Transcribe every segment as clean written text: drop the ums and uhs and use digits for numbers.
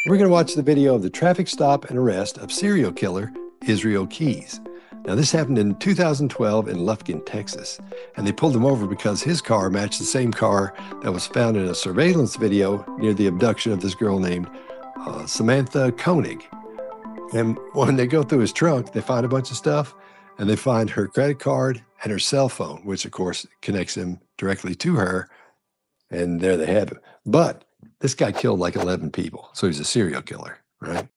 We're going to watch the video of the traffic stop and arrest of serial killer Israel Keys. Now, this happened in 2012 in Lufkin, Texas, and they pulled him over because his car matched the same car that was found in a surveillance video near the abduction of this girl named Samantha Koenig. And when they go through his trunk, they find a bunch of stuff, and they find her credit card and her cell phone, which, of course, connects him directly to her, and there they have it. But this guy killed like 11 people, so he's a serial killer, right?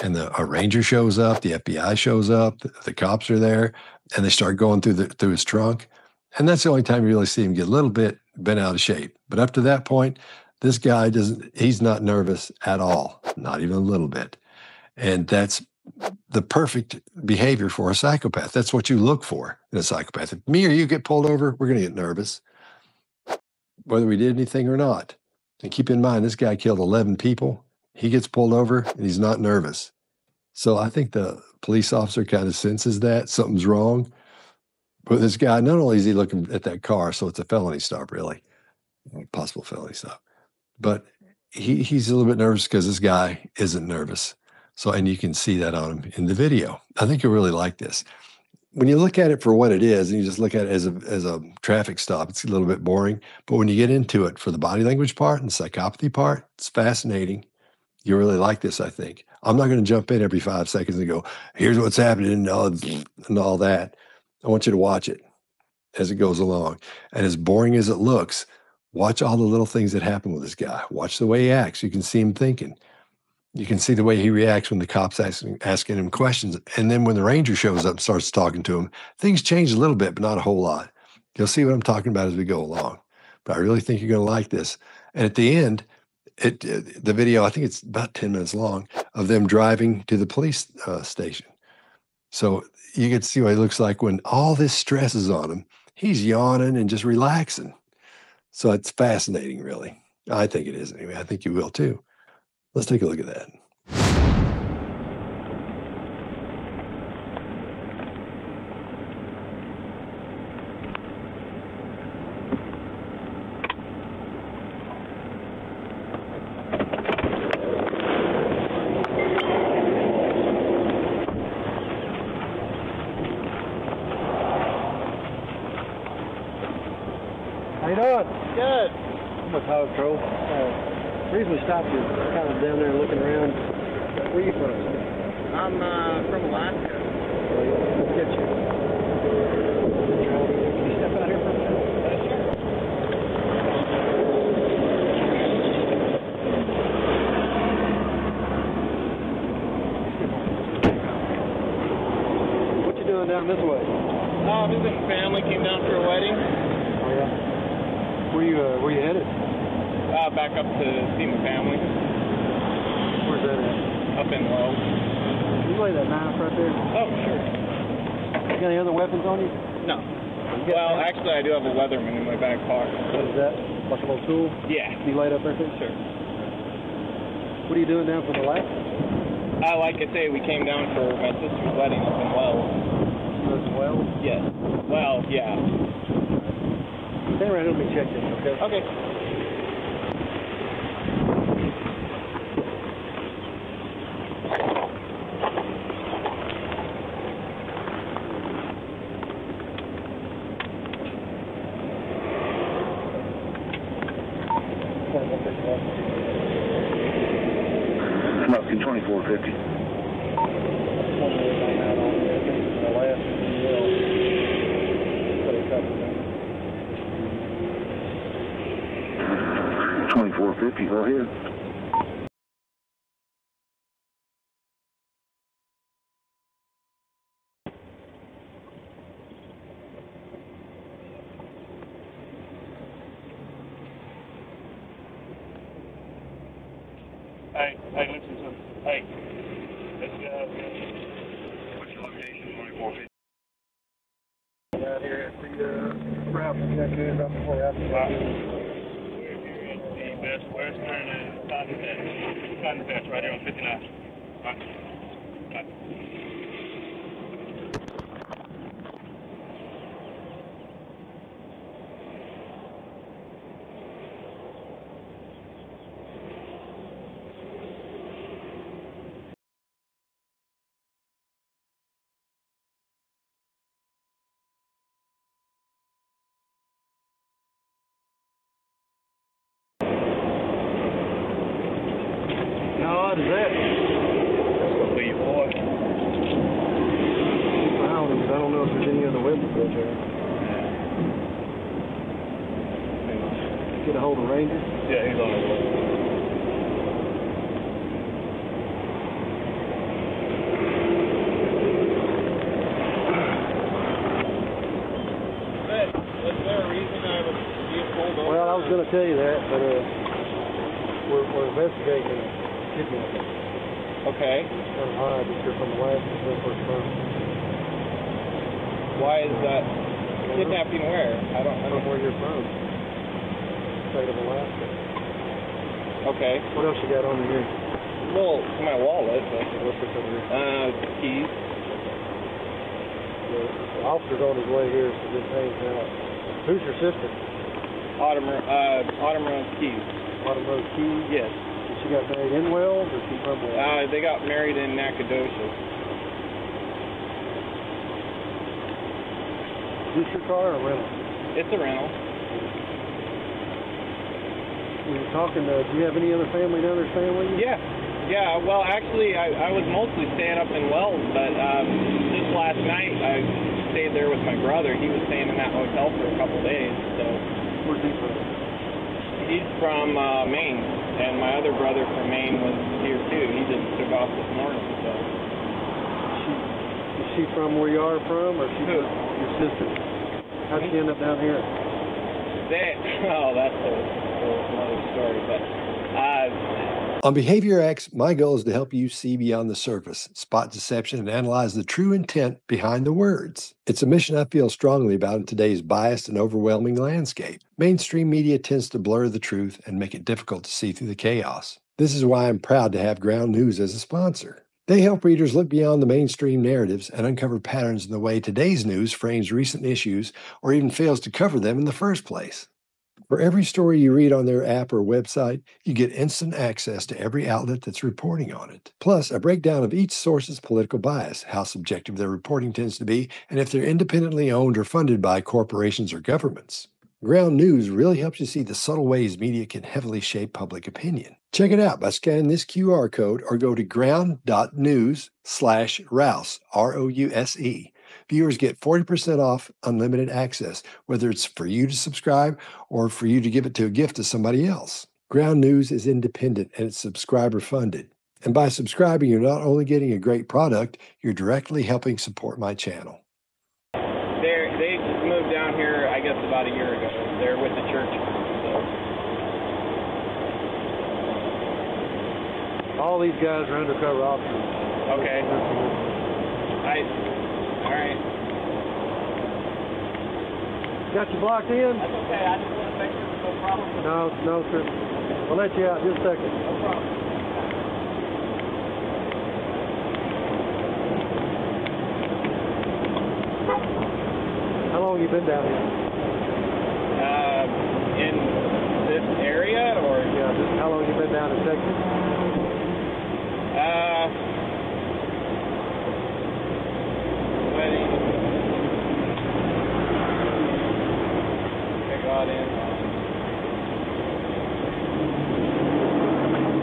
And a ranger shows up, the FBI shows up, the cops are there, and they start going through his trunk. And that's the only time you really see him get a little bit bent out of shape. But up to that point, this guy he's not nervous at all, not even a little bit. And that's the perfect behavior for a psychopath. That's what you look for in a psychopath. If me or you get pulled over, we're going to get nervous, whether we did anything or not. And keep in mind, this guy killed 11 people. He gets pulled over and he's not nervous. So I think the police officer kind of senses that something's wrong. But this guy, not only is he looking at that car, so it's a felony stop, really, possible felony stop, but he's a little bit nervous because this guy isn't nervous. So, and you can see that on him in the video. I think you'll really like this. When you look at it for what it is, and you just look at it as a traffic stop, it's a little bit boring. But when you get into it for the body language part and the psychopathy part, it's fascinating. You really like this, I think. I'm not going to jump in every 5 seconds and go, here's what's happening and all that. I want you to watch it as it goes along. And as boring as it looks, watch all the little things that happen with this guy. Watch the way he acts. You can see him thinking. You can see the way he reacts when the cop's asking him questions. And then when the ranger shows up and starts talking to him, things change a little bit, but not a whole lot. You'll see what I'm talking about as we go along. But I really think you're going to like this. And at the end, the video, I think it's about 10 minutes long, of them driving to the police station. So you get to see what he looks like when all this stress is on him. He's yawning and just relaxing. So it's fascinating, really. I think it is anyway. I think you will too. Let's take a look at that. How you doing? Good. I'm with Highway Patrol. The reason we stopped is kind of down there looking around. Where are you from? I'm from Alaska. Let's get you. Can you step out here for a minute? Sure. What you doing down this way? Visiting family, came down for a wedding. Oh yeah. Where you headed? Back up to see my family. Where's that at? Up in Rouse. Can you lay that knife right there? Oh, sure. You got any other weapons on you? No. Well, actually, I do have a Leatherman in my back pocket. What is that? Like a little tool? Yeah. Can you lay it up right there? Sure. What are you doing down from Alaska? Like I say, we came down for my sister's wedding up in Wells. As well? Yes. Well, yeah. Stay around, let me check this, okay? Okay. Lufkin 2450. 2450, go ahead. Hey, listen to him. Hey, let's go. What's your location? 2450. Out here at the Rouse check in right before we have to Where's turn and Cotton Fest right here on 59. Right. How odd is that? Be your boy. I don't know if there's any other weapons out there. Get a hold of Ranger? Yeah, he's on his way. Was there a reason I was being pulled over? Well, I was going to tell you that, but we're investigating a kidnapping. Okay. Kind of odd that you're from Alaska, that's where it's from. Why is that? Kidnapping where? I don't I don't know where you're from. State of Alaska. Okay. What else you got on here? Well, my wallet. What's this over here? Keys. The officer's on his way here, so just hangs out. Who's your sister? Autumn Rose Keys. Autumn Rose Keys? Yes. She got married in Wells, or she from Wells? They got married in Nacogdoches. Is this your car or a rental? It's a rental. We were talking to, do you have any other family down there staying with you? Yeah, well, actually, I was mostly staying up in Wells, but just last night I stayed there with my brother. He was staying in that hotel for a couple days, so. Where's he from? He's from Maine, and my other brother from Maine was here too. He just took off this morning, so. Is she from where you are from, or she Who? your sister? How'd she end up down here? That's another story, but. On Behavior X, my goal is to help you see beyond the surface, spot deception, and analyze the true intent behind the words. It's a mission I feel strongly about in today's biased and overwhelming landscape. Mainstream media tends to blur the truth and make it difficult to see through the chaos. This is why I'm proud to have Ground News as a sponsor. They help readers look beyond the mainstream narratives and uncover patterns in the way today's news frames recent issues or even fails to cover them in the first place. For every story you read on their app or website, you get instant access to every outlet that's reporting on it. Plus, a breakdown of each source's political bias, how subjective their reporting tends to be, and if they're independently owned or funded by corporations or governments. Ground News really helps you see the subtle ways media can heavily shape public opinion. Check it out by scanning this QR code or go to ground.news/Rouse, R-O-U-S-E. Viewers get 40% off unlimited access, whether it's for you to subscribe or for you to give it to a gift to somebody else. Ground News is independent and it's subscriber funded. And by subscribing, you're not only getting a great product, you're directly helping support my channel. They moved down here, I guess, about a year ago. They're with the church. So. All these guys are undercover officers. Okay. All right. Got you blocked in? That's okay. I just want to make sure there's no problem. No, sir. I'll let you out in just a second. No problem. How long have you been down here? In this area, or? Yeah, how long have you been down in Texas?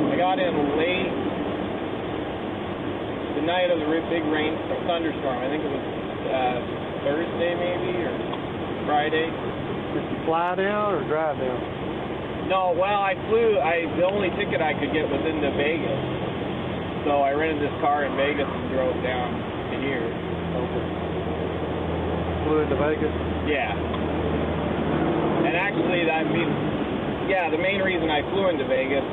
I got in late the night of the big thunderstorm. I think it was Thursday maybe, or Friday. Did you fly down or drive down? No, well, I flew. The only ticket I could get was into Vegas. So I rented this car in Vegas and drove down to here. Okay. Flew into Vegas? Yeah. And actually, the main reason I flew into Vegas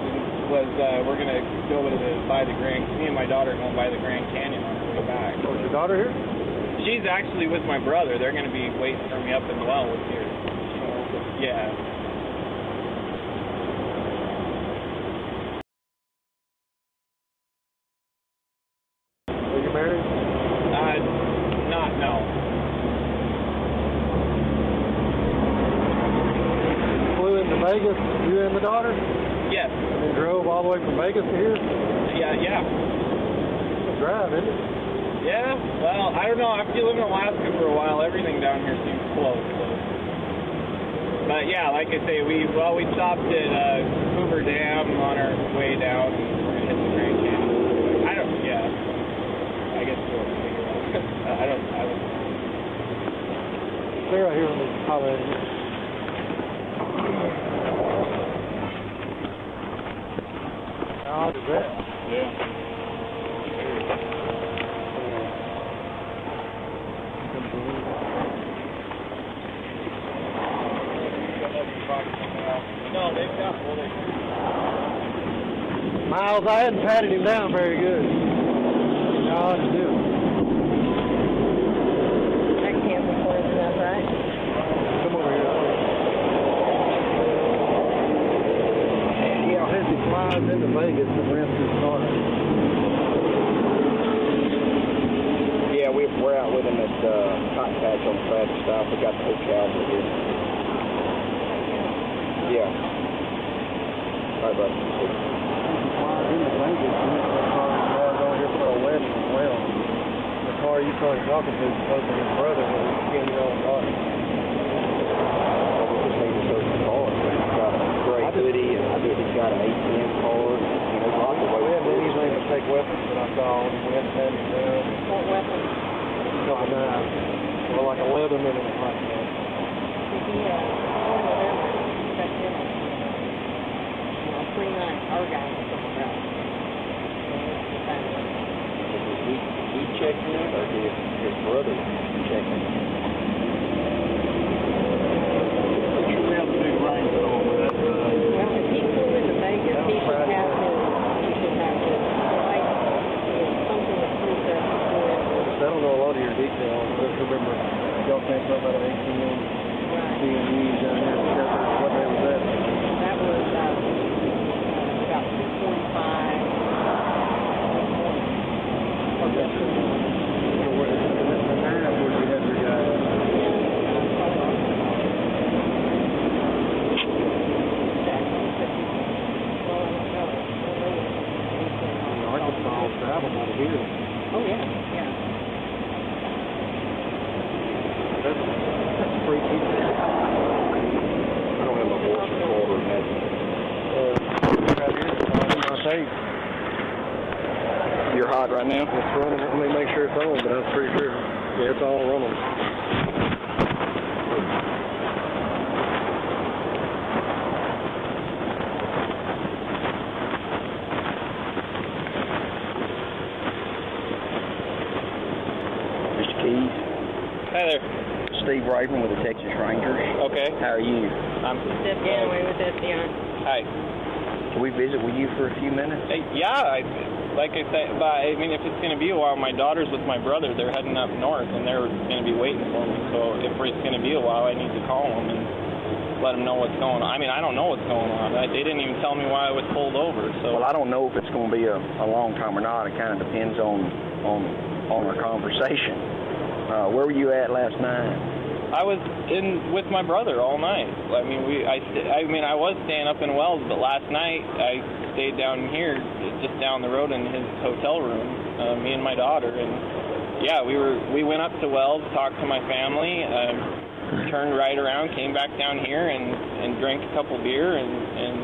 was we're going to go by the Grand. Me and my daughter are going by the Grand Canyon on our way back. Oh, is your daughter here? She's actually with my brother. They're going to be waiting for me up in Wells here. Yeah. Are you married? No. Flew into Vegas, you and the daughter? Yes. And drove all the way from Vegas to here? Yeah. It's a drive, isn't it? Yeah, well, I don't know. After you live in Alaska for a while, everything down here seems close. So. But yeah, like I say, we stopped at Hoover Dam on our way down and we're going to hit the Grand here, let me holler at him. How odd is that? Yeah. No, they've got one. Miles, I hadn't patted him down very good. How odd to do. I can't afford that, right? Come over here. Yeah, as he flies into Vegas and rents his car. Yeah, we're out with him at Cotton Patch on the traffic stop. We got the whole cavalry here. Yeah. All right, buddy. Flies into Vegas and rents his car and drives over here for a wedding as well. The car you started talking to is supposed to be his brother with his 10-year-old daughter. We just need to search the car. He's got a gray hoodie, and I think he's got an ATM card. You know, lots of We ways hadn't anything to take weapons that I saw on him. We hadn't had him down. What weapon? A couple knives. Well, like a Leatherman and a hot knife. Did he, one of them, check in on? Well, 3-9, our guy was somewhere else. He checked in, or did his brother check in? We have to do brainstorm, but that's, Well, if he flew into Vegas, he should have his license. Something that proves that before. I don't know a lot of your details. Just remember, y'all came up about an ATM being used down here at Shepherd. What day was that? That was about 2:45. Okay. So what is it? The knife where you had your guy? Arkansas travel out of here. Oh, yeah, yeah. That's freaky. I don't have my voice recorder in that. Right here, it's on my tape. You're hot right now? It's running. Let me make sure it's on, but I'm pretty sure. Yeah, it's all running. Mr. Keys? Hi there. Steve Raven with the Texas Rangers. Okay. How are you? I'm. Step Galloway with FBI. Hi. Can we visit with you for a few minutes? Yeah, like I said, but I mean, if it's going to be a while, my daughter's with my brother. They're heading up north, and they're going to be waiting for me. So if it's going to be a while, I need to call them and let them know what's going on. I mean, I don't know what's going on. They didn't even tell me why I was pulled over. So. Well, I don't know if it's going to be a long time or not. It kind of depends on our conversation. Where were you at last night? I was in with my brother all night. I mean, I was staying up in Wells, but last night I stayed down here, just down the road in his hotel room, me and my daughter. And yeah, we went up to Wells, talked to my family, turned right around, came back down here, and drank a couple beer. And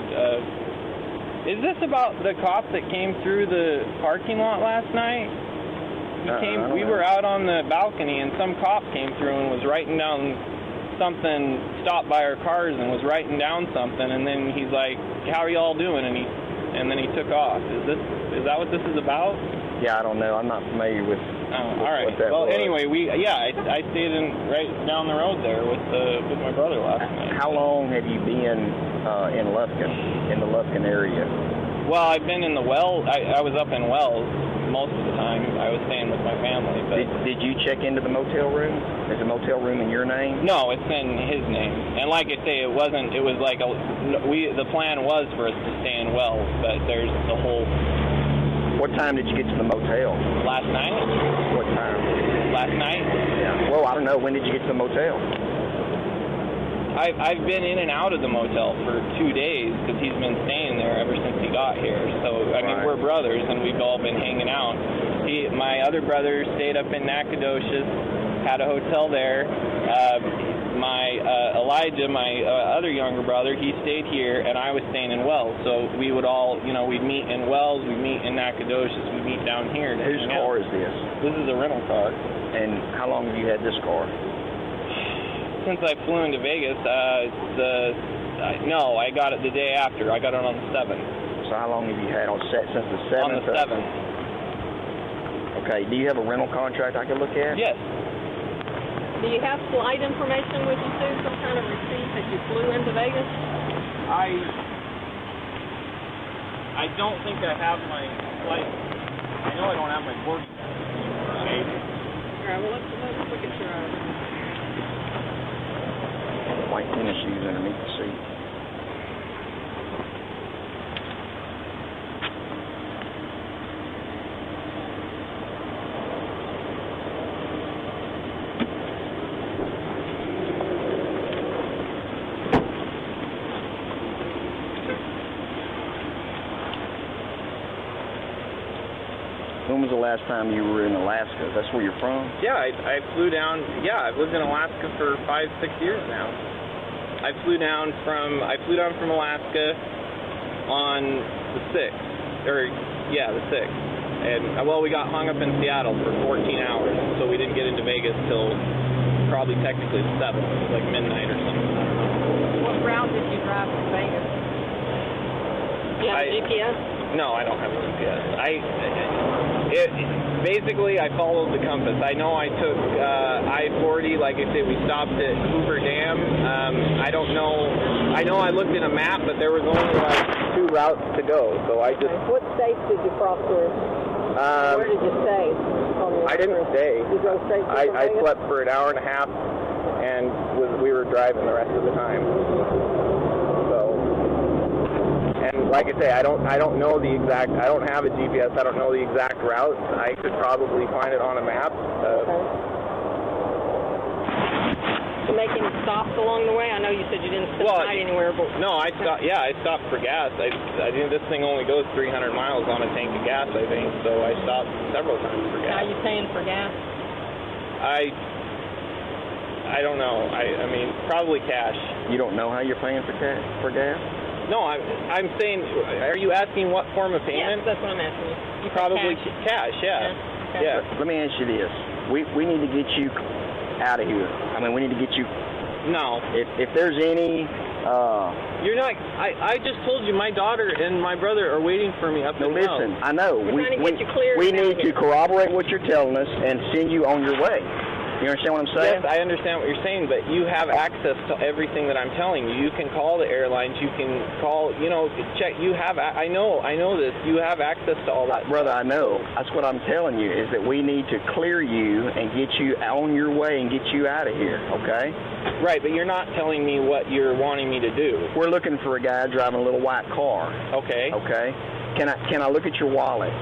is this about the cop that came through the parking lot last night? We were out on the balcony, and some cop came through and was writing down something, stopped by our cars and was writing down something, and then he's like, "How are y'all doing?" And then he took off. Is that what this is about? Yeah, I don't know. I'm not familiar with. All right. What that well, was. anyway, I stayed right down the road there with my brother last night. How long have you been in the Lufkin area? Well, I've been in the Wells. I was up in Wells most of the time. I was staying with my family. But Did you check into the motel room? Is the motel room in your name? No, it's in his name. And like I say, it wasn't. It was like the plan was for us to stay in Wells, but there's the whole. What time did you get to the motel? Last night. What time? Last night. Yeah. Well, I don't know. When did you get to the motel? I've been in and out of the motel for 2 days because he's been staying there ever since he got here. So, I mean, we're brothers, and we've all been hanging out. My other brother stayed up in Nacogdoches, had a hotel there. Elijah, my other younger brother, he stayed here, and I was staying in Wells. So we would all, we'd meet in Wells, we'd meet in Nacogdoches, we'd meet down here. Whose car is this? This is a rental car. And how long have you had this car? since I flew into Vegas. No, I got it the day after. I got it on the 7th. So how long have you had on set since the 7th? On the 7th. Okay. Do you have a rental contract I can look at? Yes. Do you have flight information with you too? Some kind of receipt that you flew into Vegas? I don't think I have my flight. I know I don't have my boarding pass. Okay. All right. Well, let's look at your. White tennis shoes underneath the seat. When was the last time you were in Alaska? That's where you're from? Yeah, I flew down. Yeah, I've lived in Alaska for 5-6 years now. I flew down from Alaska on the 6th, the 6th. And well, we got hung up in Seattle for 14 hours, so we didn't get into Vegas till probably technically the 7th, like midnight or something. What route did you drive from Vegas? Do you have a GPS? No, I don't have a GPS. Basically, I followed the compass. I know I took I-40. Like I said, we stopped at Hoover Dam. I don't know. I know I looked at a map, but there was only like 2 routes to go. So I just. What states did you cross through? Where did you stay? I didn't stay. You drove straight to I slept for an hour and a half, and we were driving the rest of the time. And like I say, I don't know the exact. I don't have a GPS. I don't know the exact route. I could probably find it on a map. To make any stops along the way? I know you said you didn't spend the night anywhere, but no, I stopped. Yeah, I stopped for gas. I think this thing only goes 300 miles on a tank of gas. I think so. I stopped several times for gas. How are you paying for gas? I don't know. I mean, probably cash. You don't know how you're paying for gas? No, I'm saying, are you asking what form of payment? Yes, that's what I'm asking you. Probably cash, yeah. Okay. Yeah. Let me ask you this. We need to get you out of here. I mean, we need to get you... No. If there's any... You're not... I just told you my daughter and my brother are waiting for me up in the house. Listen, I know. We're trying to get you cleared. We need to corroborate what you're telling us and send you on your way. You understand what I'm saying? Yes, I understand what you're saying, but you have access to everything that I'm telling you. You can call the airlines. You can call, check. You have, I know this. You have access to all that. Brother, I know. That's what I'm telling you, is that we need to clear you and get you on your way and get you out of here, okay? Right, but you're not telling me what you're wanting me to do. We're looking for a guy driving a little white car. Okay. Okay? Can I look at your wallet?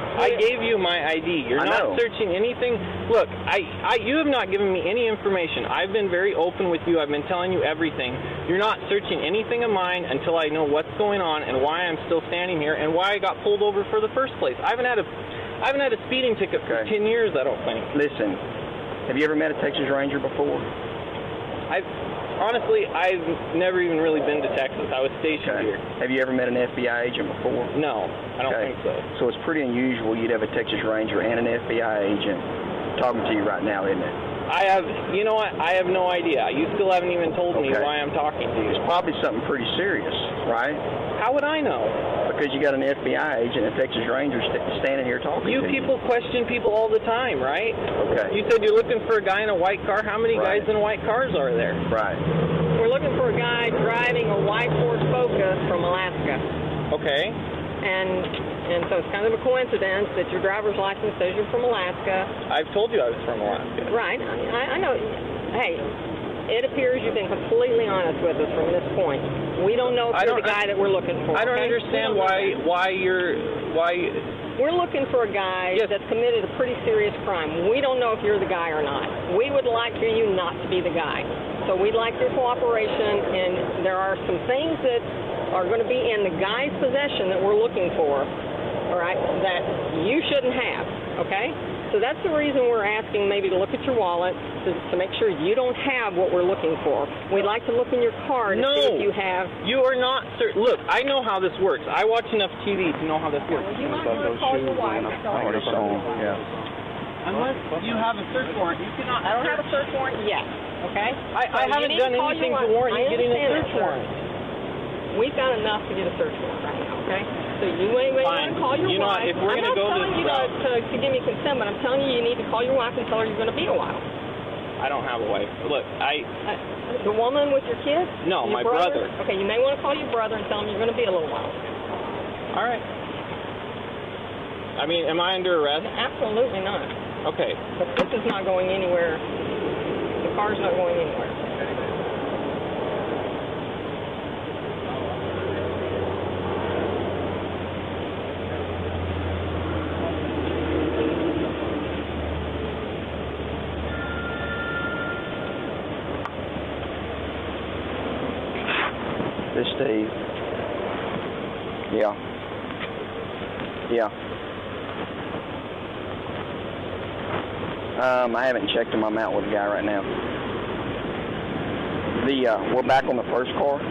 I gave you my ID. You're not searching anything. Look, you have not given me any information. I've been very open with you. I've been telling you everything. You're not searching anything of mine until I know what's going on and why I'm still standing here and why I got pulled over for the first place. I haven't had a speeding ticket for 10 years, I don't think. Listen, have you ever met a Texas Ranger before? Honestly, I've never even really been to Texas. I was stationed here. Have you ever met an FBI agent before? No, I don't think so. So it's pretty unusual you'd have a Texas Ranger and an FBI agent talking to you right now, isn't it? You know what? I have no idea. You still haven't even told me why I'm talking to you. It's probably something pretty serious, right? How would I know? Because you got an FBI agent and a Texas Ranger standing here talking to you. You people question people all the time, right? Okay. You said you're looking for a guy in a white car. How many guys in white cars are there? Right. We're looking for a guy driving a white Ford Focus from Alaska. Okay. And so it's kind of a coincidence that your driver's license says you're from Alaska. I've told you I was from Alaska. Right. I know. Hey, it appears you've been completely honest with us from this point. We don't know if you're the guy that we're looking for. I don't understand why you're... We're looking for a guy that's committed a pretty serious crime. We don't know if you're the guy or not. We would like for you not to be the guy. So we'd like your cooperation, and there are some things that are going to be in the guy's possession that we're looking for, all right, that you shouldn't have, okay? So that's the reason we're asking maybe to look at your wallet to make sure you don't have what we're looking for. We'd like to look in your car to see if you have. You are not certain. Look, I know how this works. I watch enough TV to know how this works. You might want to call your wife. Yeah. Unless you have a search warrant, you cannot. I don't have a search warrant yet. Okay? I haven't done anything to warrant you getting a search warrant. We've got enough to get a search warrant right now, okay? So you may want to call your wife. If we're I'm not telling you to give me consent, but I'm telling you need to call your wife and tell her you're going to be a while. I don't have a wife. Look, the woman with your kids? No, my brother. Okay, you may want to call your brother and tell him you're going to be a little while. All right. I mean, am I under arrest? Absolutely not. Okay. But this is not going anywhere. The car's not going anywhere. This Steve. Yeah. Yeah. I haven't checked him. I'm out with the guy right now. We're back on the first car.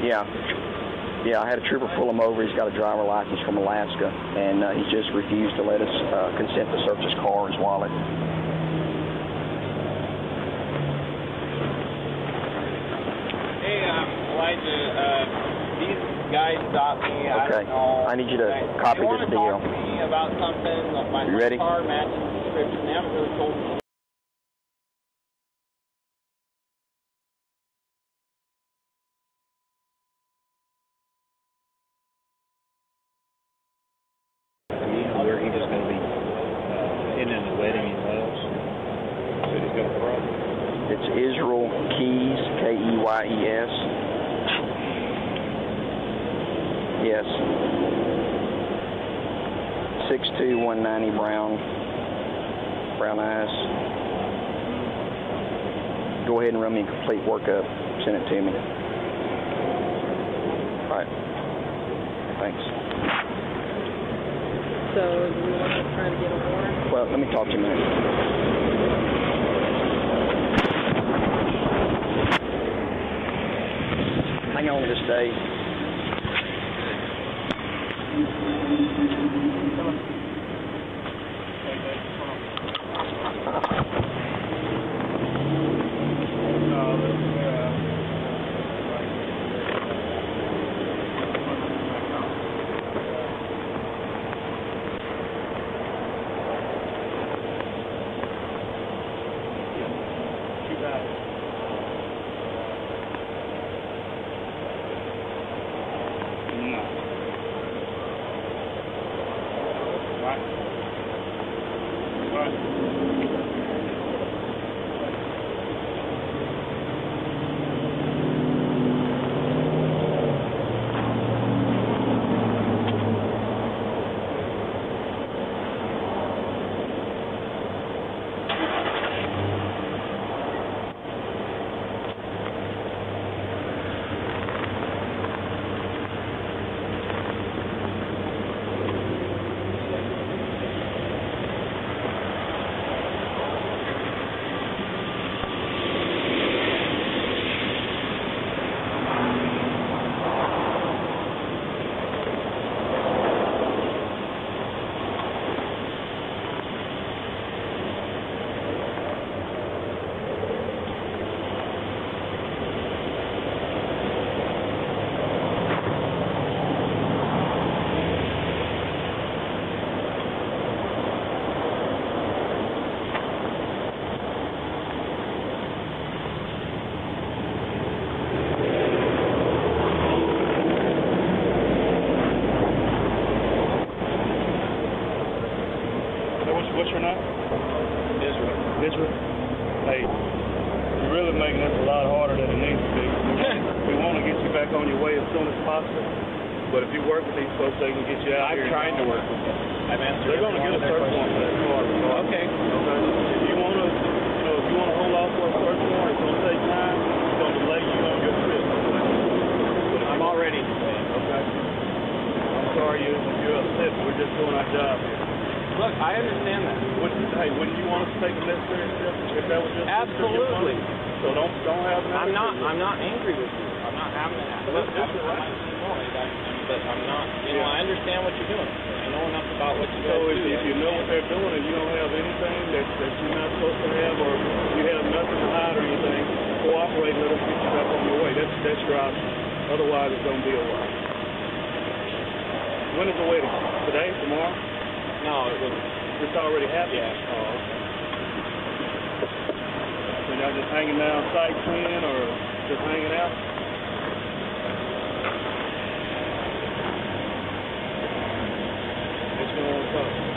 Yeah. Yeah, I had a trooper pull him over. He's got a driver license from Alaska, and he's just refused to let us consent to search his car, his wallet. Hey, Elijah, these guys stopped me. Okay. I don't know. I need you to copy this deal. They want to talk to me about something. My You ready? car matches the description. They haven't really told me. Where he was going to be attending the wedding in Wales. Said he's got a problem. It's Israel Keys, K-E-Y-E-S. Yes. 6'2", 190, brown eyes. Go ahead and run me a complete workup. Send it to me. All right. Thanks. So do we want to try to get a warrant? Well, let me talk to you a minute. Hang on to this, Dave. What's your name? Israel. Hey, you're really making this a lot harder than it needs to be. We want to get you back on your way as soon as possible. But if you work with these folks, they can get you out here. I've tried to work with them. I've answered. They're going to get a search warrant for that car. Okay. If you want to, if you want to hold off for a search warrant, it's going to take time. It's going to delay you on your trip. I'm already delayed. Okay. I'm sorry you're upset. We're just doing our job here. Look, I understand that. Wouldn't you want us to take a necessary step if that was just absolutely? So don't have an attitude. I'm not angry with you. I'm not having an attitude. Look, I might be annoyed, but I'm not. You know, I understand what you're doing. I know enough about what you guys So do. if you know what they're doing and you don't have anything that you're not supposed to have, or you have nothing to hide or anything, cooperate and let us get you back on your way. That's your option. Otherwise, it's going to be a while. When is the wedding? Today? Tomorrow? No, it was. It's already happened? Yeah. Oh, okay. So y'all just hanging down sightseeing or just hanging out? What's going on?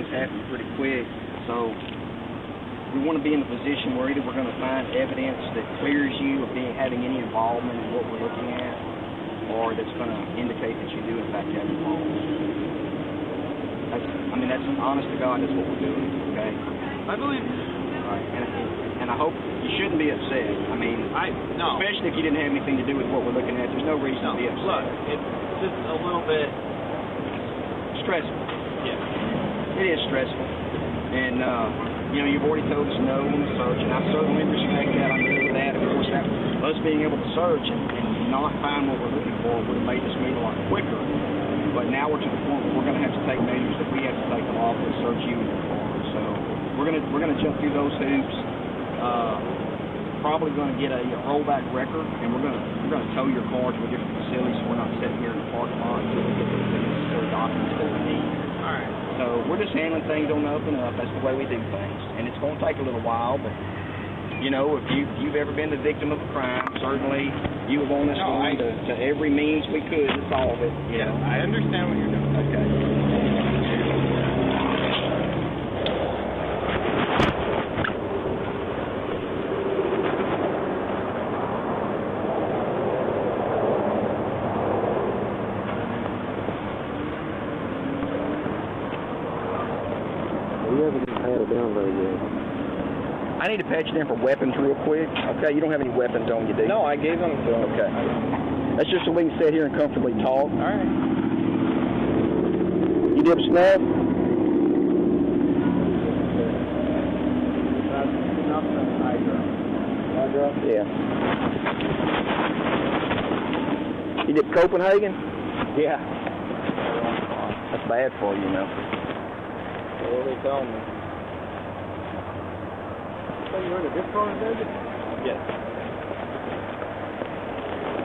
things happen pretty quick. So we want to be in a position where either we're going to find evidence that clears you of having any involvement in what we're looking at, or that's going to indicate that you do in fact have involvement. That's honest to God, that's what we're doing, okay? I believe you. All right, and I hope you shouldn't be upset. No. Especially if you didn't have anything to do with what we're looking at. There's no reason to be upset. Look, it's just a little bit stressful. Yeah. It is stressful. And, you've already told us no on the search, and I certainly respect that. I'm good with that. Of course, us being able to search and not find what we're looking for would have made this move a lot quicker. But now we're to the point where we're going to have to take measures that we have to take them off to search you in your car. So we're going to jump through those hoops. Probably going to get a rollback record, and we're going to tow your car to a different facility, so we're not sitting here in the parking lot until we get the necessary documents that we need. All right. So we're just handling things on the up and up. That's the way we do things, and it's going to take a little while, but. If you've ever been the victim of a crime, certainly you would want us to every means we could to solve it. Yeah, I understand what you're doing. Okay. We haven't even had it down there yet. I need to patch you in for weapons real quick. Okay, you don't have any weapons on you, do you? No, I gave them to him. Okay. That's just so we can sit here and comfortably talk. All right. You dip snuff? Yeah. You dip Copenhagen? Yeah. That's bad for you, What are they telling me? So you heard a dip car in Vegas? Yes.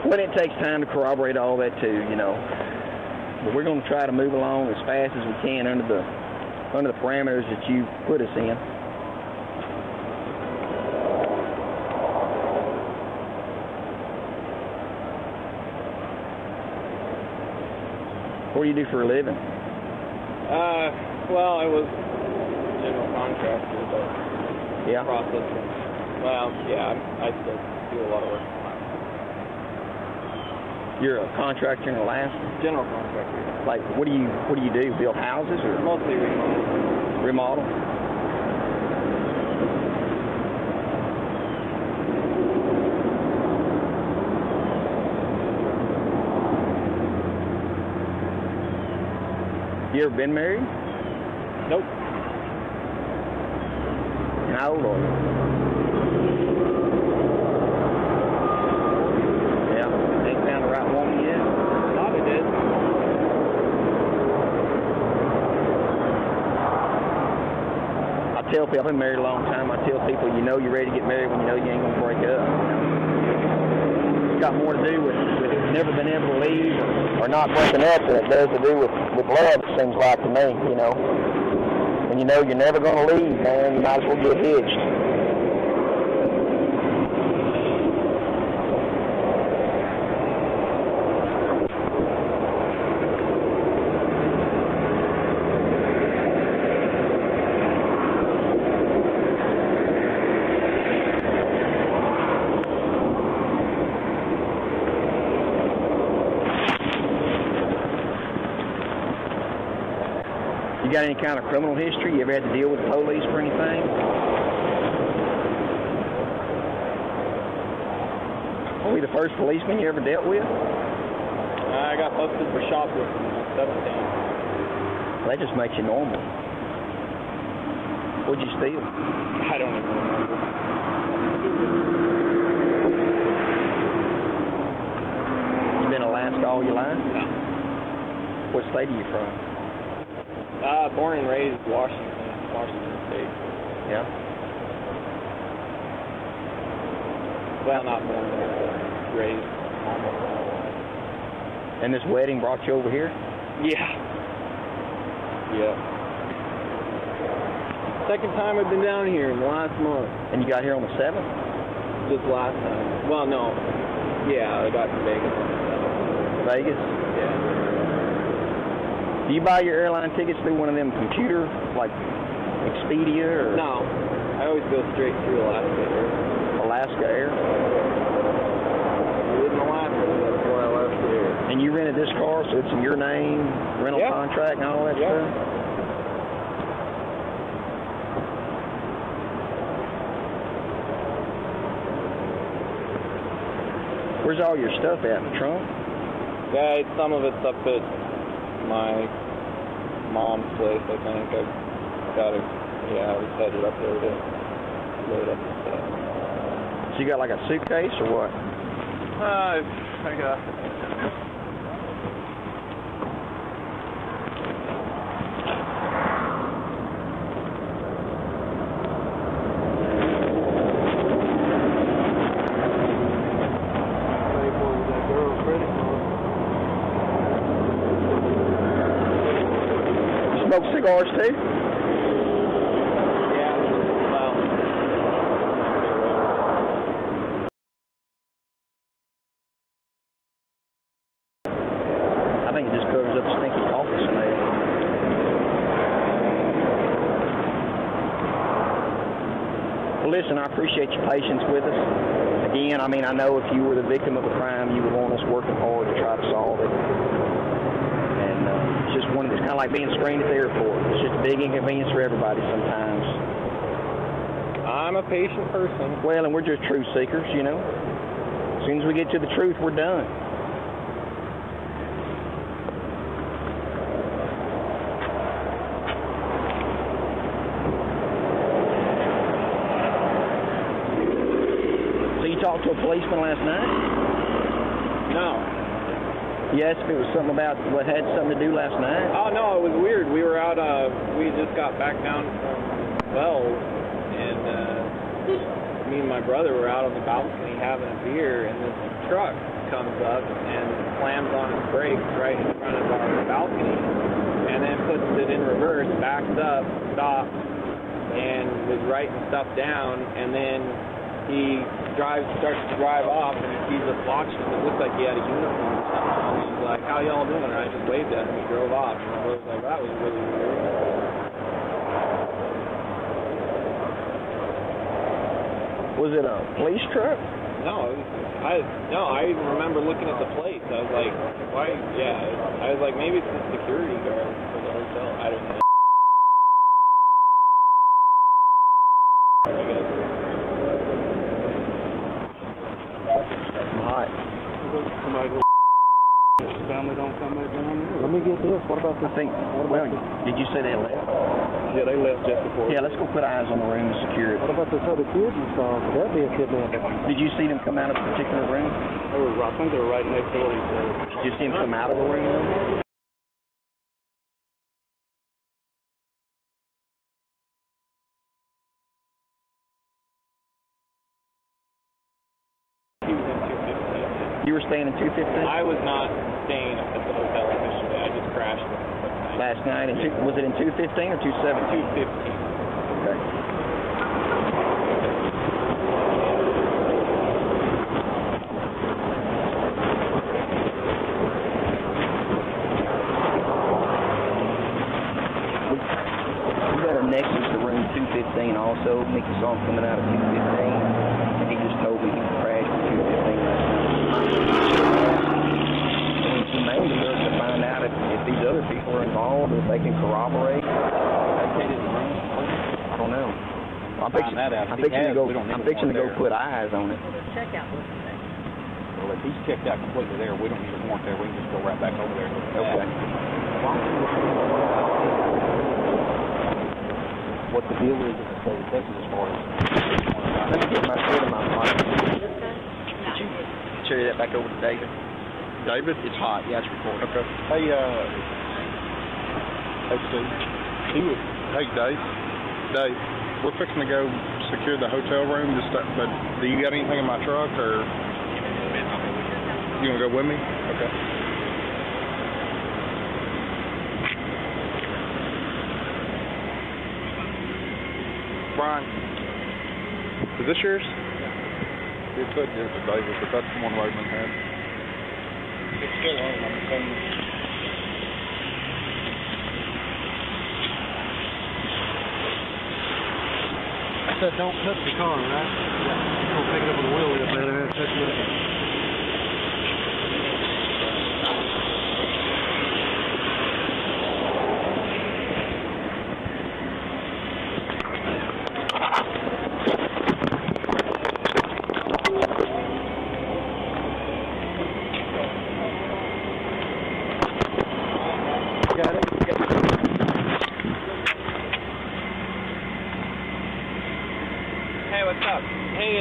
Well, it takes time to corroborate all that too, But we're going to try to move along as fast as we can under the parameters that you put us in. What do you do for a living? Well, I was general contractor, but processing. Well, yeah, I still do a lot of work. You're a contractor in Alaska? General contractor. Like, what do you do? Build houses or? Mostly remodel. Remodel? You ever been married? Nope. How old are you? Yeah, ain't found the right woman yet? Thought I did. I tell people, I've been married a long time, I tell people, you're ready to get married when you know you ain't going to break up. It's got more to do with never been able to leave or not breaking up than it does to do with love, it seems like to me, When you know you're never going to leave, man, you might as well get hitched. You got any kind of criminal history? You ever had to deal with the police for anything? What were you the first policeman you ever dealt with? I got busted for shoplifting at 17. Well, that just makes you normal. What'd you steal? I don't even remember. You been in Alaska all your life? No. What state are you from? Born and raised Washington State. Yeah. Well, not born, but raised almost. And this wedding brought you over here? Yeah. Yeah. Second time I've been down here in the last month. And you got here on the 7th? Just last time. Well, no. Yeah, I got to Vegas on the 7th. Vegas? Yeah. Do you buy your airline tickets through one of them computer, like Expedia or? No, I always go straight through Alaska Air. Alaska Air? I live in Alaska, that's why Alaska Air. And you rented this car, so it's in your name, rental contract and all that stuff? Where's all your stuff at? In the trunk? Yeah, some of it's up at my mom's place, I think. I was headed up there to load up the stuff. So you got like a suitcase or what? I got... Smoke cigars too? I think it just covers up stinky coffee smell. Well, listen, I appreciate your patience with us. Again, I mean, I know if you were the victim of a crime, you would want us working hard to try to solve it. And it's just it's kind of like being screened at the airport. It's just a big inconvenience for everybody sometimes. I'm a patient person. Well, and we're just truth seekers, you know. As soon as we get to the truth, we're done. So you talked to a policeman last night? No. Yes, if it was something about what had something to do last night? Oh, no, it was weird. We were out, we just got back down from Wells, and me and my brother were out on the balcony having a beer, and this truck comes up and slams on its brakes right in front of our balcony, and then puts it in reverse, backs up, stops, and was writing stuff down, and then he starts to drive off, and he sees us watching him. It looked like he had a uniform or something. And he's like, "How y'all doing?" And I just waved at him. He drove off. And I was like, "That was really weird." Was it a police truck? No, I even remember looking at the plates. I was like, "Why?" Yeah, I was like, maybe it's the security guard for the hotel. I don't know. Family don't come back down here. Let me get this. What about this? Did you say they left? Yeah, they left just before. Yeah, let's go put eyes on the room and secure it. What about this other kid you saw? Could that be a kidnapping? Did you see them come out of a particular room? I think they were right next door to each other. Did you see them come out of the room? You were staying in 215? I was not staying at the hotel officially. I just crashed last night. Was it in 215 or 217? 215. Okay. We got our nexus to room 215 also. Mickey saw him coming out of 215. And he just told me he crashed at 215 last night. He may be able to find out if these other people are involved, or if they can corroborate. I don't know. I'm fixing to go put eyes on it. Check out. Well, if he's checked out completely there, we don't need a warrant there. We can just go right back over there. Okay. What the deal is in the state of Texas as far as... Let me get my foot in my pocket. Could you carry that back over to David? David? It's hot. Yeah, it's recording. Okay. Hey, Steve. Hey, Dave. Dave, we're fixing to go secure the hotel room. But do you got anything in my truck, or you gonna go with me? Okay. Brian, is this yours? It said yours to David, but that's the one Roman had. It's still on the phone. said don't touch the car, right? Yeah. Don't pick it up with the wheel lip, man. Touch it.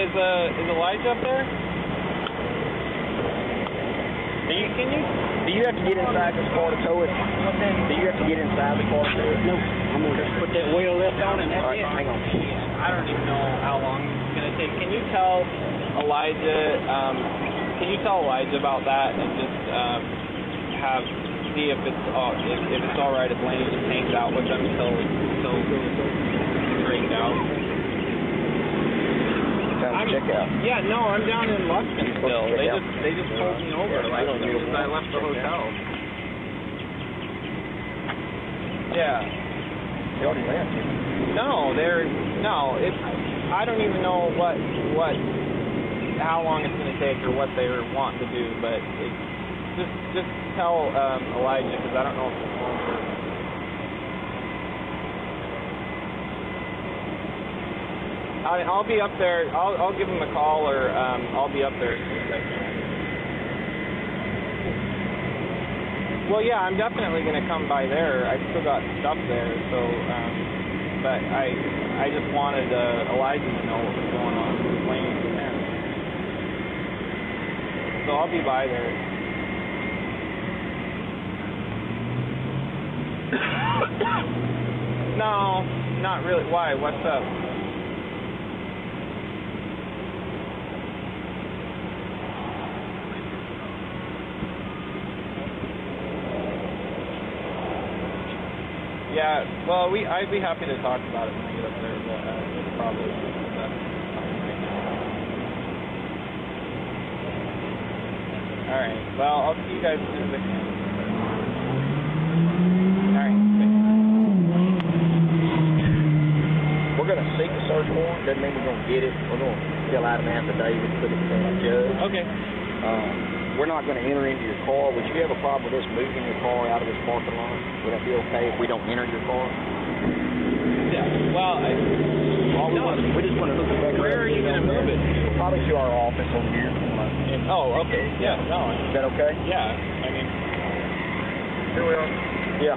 Is Elijah up there? Do you have to get inside this car to tow it? Do you have to get inside the car to tow it? No. I'm going to just put that wheel lift on and that's it. Hang on. I don't even know how long it's going to take. Can you tell Elijah about that and just see if it's all right if Laney just hangs out with them until straightened out? Check out. Yeah, no, I'm down in Lufkin still. They just pulled me over like as soon as I left the hotel. Yeah. They already left. I don't even know how long it's going to take or what they're wanting to do, but just tell Elijah because I don't know if it's going to work. I'll be up there. I'll give him a call, or I'll be up there as soon as I can. Well, yeah, I'm definitely going to come by there. I've still got stuff there, so. But I just wanted Elijah to know what was going on with Laney and him. So I'll be by there. No, not really. Why? What's up? Yeah, well, I'd be happy to talk about it when I get up there, but it's probably not right now. All right, well, I'll see you guys as soon as I can. All right, thanks. We're going to seek a search warrant. Doesn't mean we're going to get it. We're going to fill out an affidavit, put it to the judge. Okay. We're not going to enter into your car. Would you have a problem with us moving your car out of this parking lot? Would that be okay if we don't enter your car? Yeah, well, we just want to look at that. Where are you going to move it? Probably to our office over here. Oh, okay. Yeah, no. Is that okay? Yeah, I mean. Here we are. Yeah.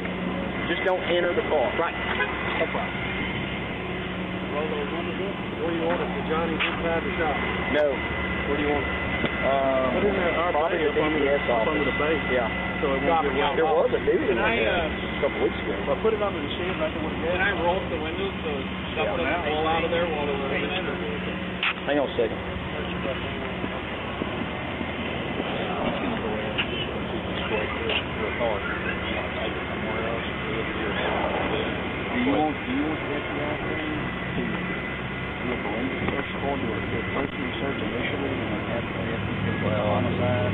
Just don't enter the car. Right. No problem. Roll those windows up. Where do you want it? The Johnny's inside the shop? No. Where do you want it? Put in there, probably the DPS office. Up under the base. Yeah. So it won't get there was a dude in there a couple weeks ago. Well, put it under the shed right there with the gas. Can I roll up the windows so stuff doesn't roll out of there while they're moving it? Hang on a second. Do you want to get the out there to do a forensic search for do a personal search initially and then have homicide?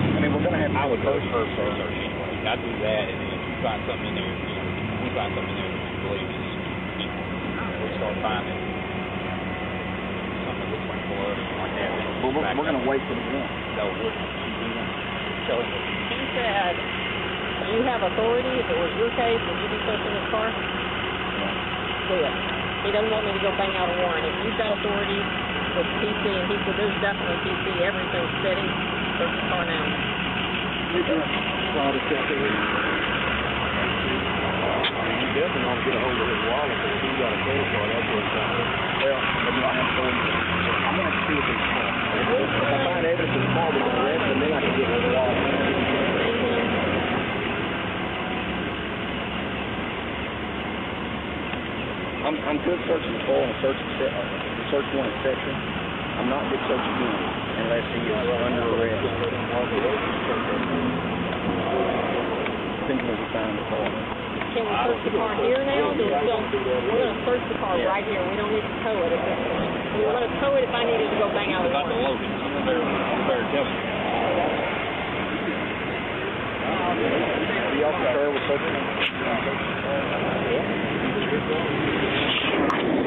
I mean, we're going to have to I would go for a search anyway. I'd do that, and then if you find something in there, we find something in there that we believe is, we'll start finding something that looks like blood or something like that. Well, we're going to wait for the warrant. No, we're tell him. He said, you have authority. If it was your case, would you be searching his car? Good. He doesn't want me to go bang out a warrant. If you've got authority with PC, and he said there's definitely PC, everything's steady, search the car now. You definitely want to get a hold of his wallet, but if he's got a credit card, that's what it's got. Well, maybe I have told you. I'm going to see if it's car. If I find evidence of the car, we're going to arrest him, then I can get his wallet. I'm good searching the car in a search warrant section. I'm not good searching him unless he is under arrest. Depends on if we find the car. Can we search the car here now? We're going to search the car right here. We don't need to tow it at this point. We were going to tow it if I needed to go bang out a warrant. Better tell me. Do y'all concur with searching? Yeah.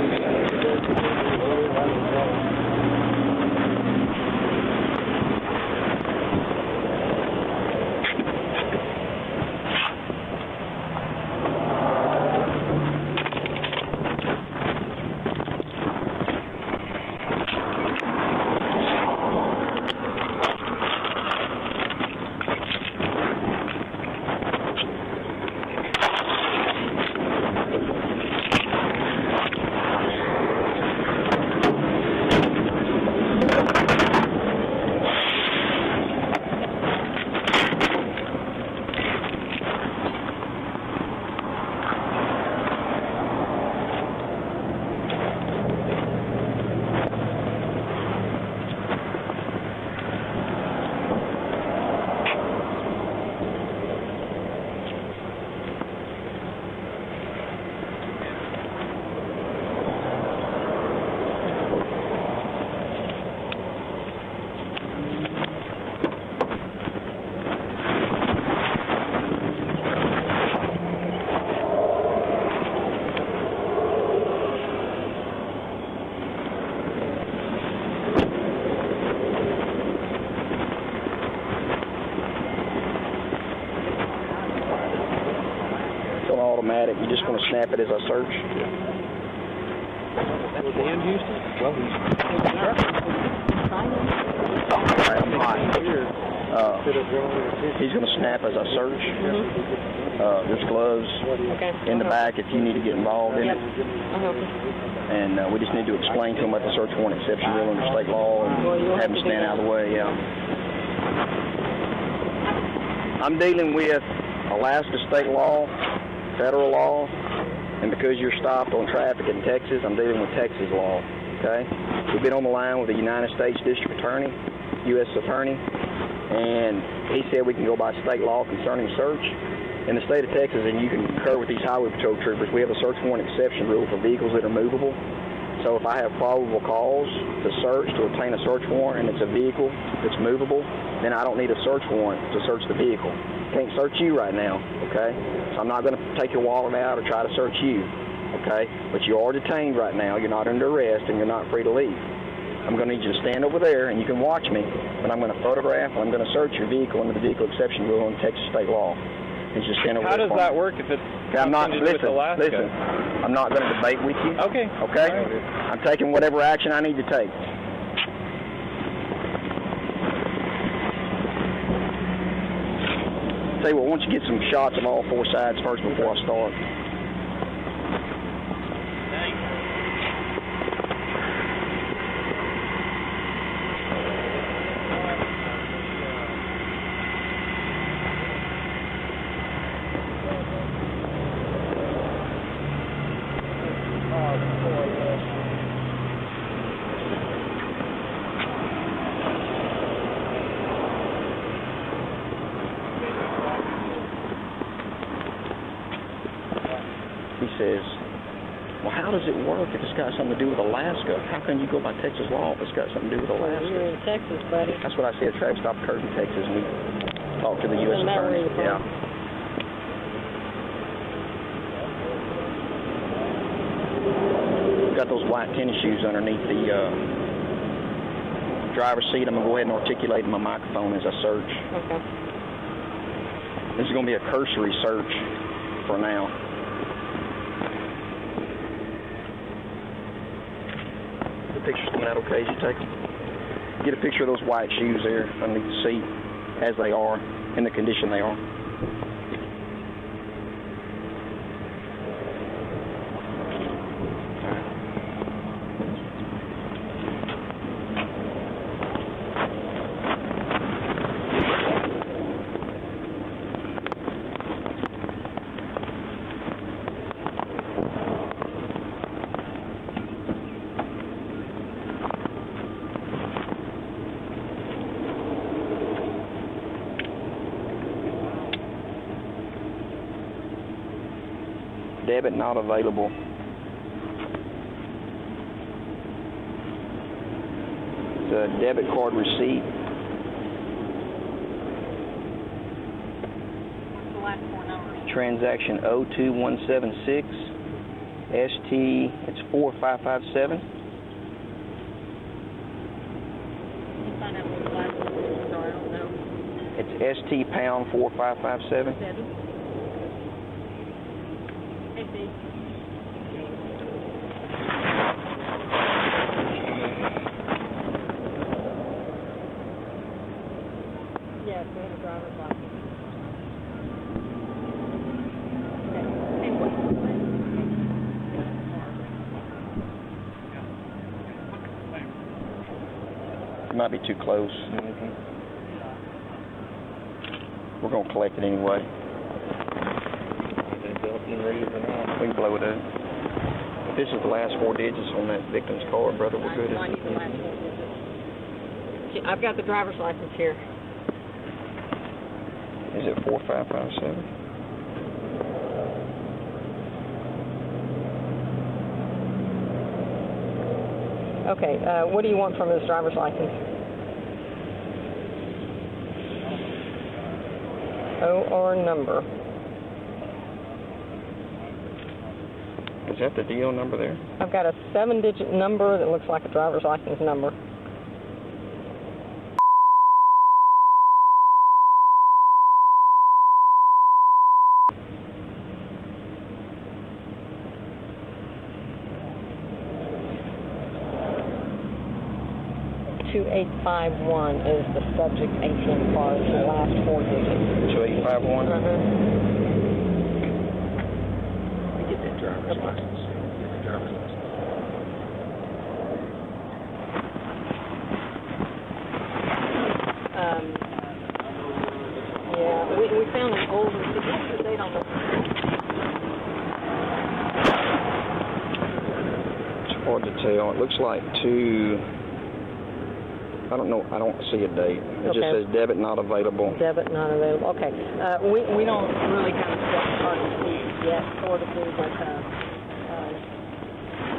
You just want to snap it as I search? That's Dan Houston? Well, I'm hot. He's going to snap as I search. There's gloves in the back if you need to get involved in it. And we just need to explain to him about the search warrant exception rule under state law and have him stand out of the way, yeah. I'm dealing with Alaska state law, federal law, and because you're stopped on traffic in Texas, I'm dealing with Texas law, okay? We've been on the line with the United States District Attorney, U.S. Attorney, and he said we can go by state law concerning search. In the state of Texas, and you can concur with these highway patrol troopers, we have a search warrant exception rule for vehicles that are movable. So if I have probable cause to search, to obtain a search warrant, and it's a vehicle that's movable, then I don't need a search warrant to search the vehicle. Can't search you right now, okay? So I'm not going to take your wallet out or try to search you, okay? But you are detained right now. You're not under arrest, and you're not free to leave. I'm going to need you to stand over there, and you can watch me, but I'm going to photograph, and I'm going to search your vehicle under the vehicle exception rule in Texas state law. Just stand over How there does that work if it's I'm not, something to do with Alaska? Listen, I'm not going to debate with you. Okay. Okay? Right. I'm taking whatever action I need to take. Tell you what, why don't you get some shots of all four sides first before I start? He says, well, how does it work if it's got something to do with Alaska? How can you go by Texas law if it's got something to do with Alaska? You're in Texas, buddy. That's what I said. Traffic stop occurred in Texas, and we talked to the U.S. Attorney. Yeah. Got those white tennis shoes underneath the driver's seat. I'm going to go ahead and articulate my microphone as I search. Okay. This is going to be a cursory search for now. The picture's coming out okay as you take them. Get a picture of those white shoes there underneath the seat as they are, in the condition they are. Debit not available. The debit card receipt. What's the last four numbers? Transaction 02176. ST, it's 4557. You find out what the last numbers are, I don't know. It's ST pound 4557. Yes, we have a driver's license. You might be too close. We're going to collect it anyway. We can blow it up. If this is the last four digits on that victim's card, brother, we're good. I need the last four digits. I've got the driver's license here. Is it 4557? Okay, what do you want from this driver's license? OR number. Is that the DO number there? I've got a 7-digit number that looks like a driver's license number. 2851 is the subject ATM card, the last 4 digits. 2851? Get that driver's license. Get the driver's license. Yeah, we found an older. Did you have the date on this? It's hard to tell. It looks like I don't know. I don't see a date. It just says debit not available. Debit not available. Okay. We don't really kind of set card receipts yet, sort of do, but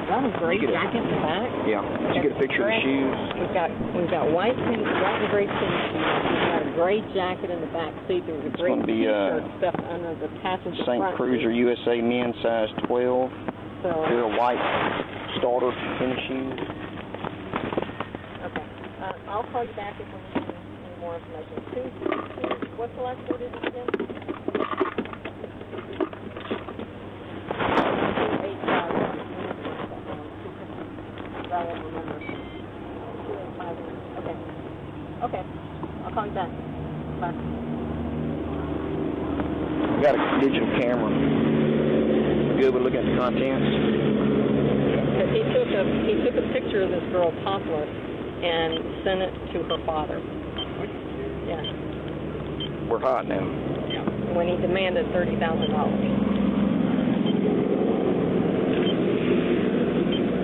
got a gray jacket in the back. Yeah. Did you get a picture of the shoes? We've got white and gray tennis shoes. We've got a gray jacket in the back seat. There was a gray T-shirt stuffed under the passenger St. front Cruiser seat. USA men size 12. So, Here are white starter tennis shoes. okay. I'll call you back if we need any more information. What's the last 4 digits again? 2851. I won't remember. 2851. Okay. I'll call you back. Bye. We got a digital camera. Good with looking at the contents. He took a picture of this girl topless and sent it to her father. Yeah. We're hot now. Yeah. When he demanded $30,000.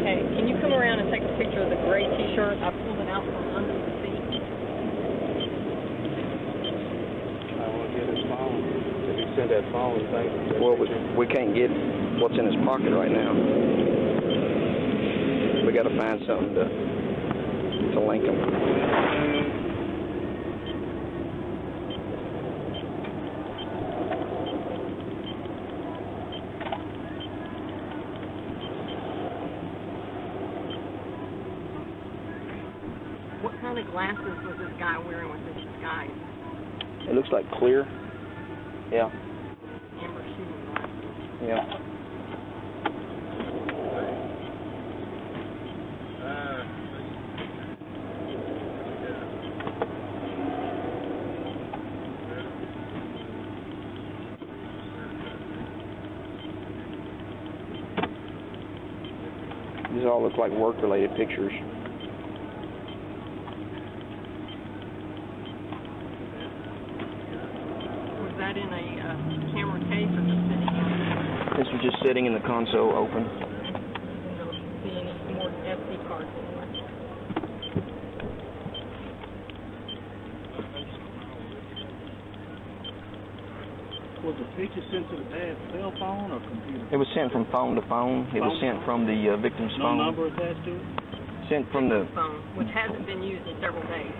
Hey, can you come around and take a picture of the gray T-shirt? I pulled it out from under the seat. I want to get his phone. If he sent that phone, thank you. Well, we can't get what's in his pocket right now. We got to find something to link him. What kind of glasses was this guy wearing with this disguise? It looks like clear. Yeah. Amber shooting glasses. Yeah. These all look like work-related pictures. Was that in a camera case or just sitting in? This was just sitting in the console open. Don't see any more SD cards anyway. Was the picture sent to the dad's cell phone or computer? It was sent from phone to phone. It was sent from the victim's No phone. number attached to it? Sent from the phone, which hasn't been used in several days.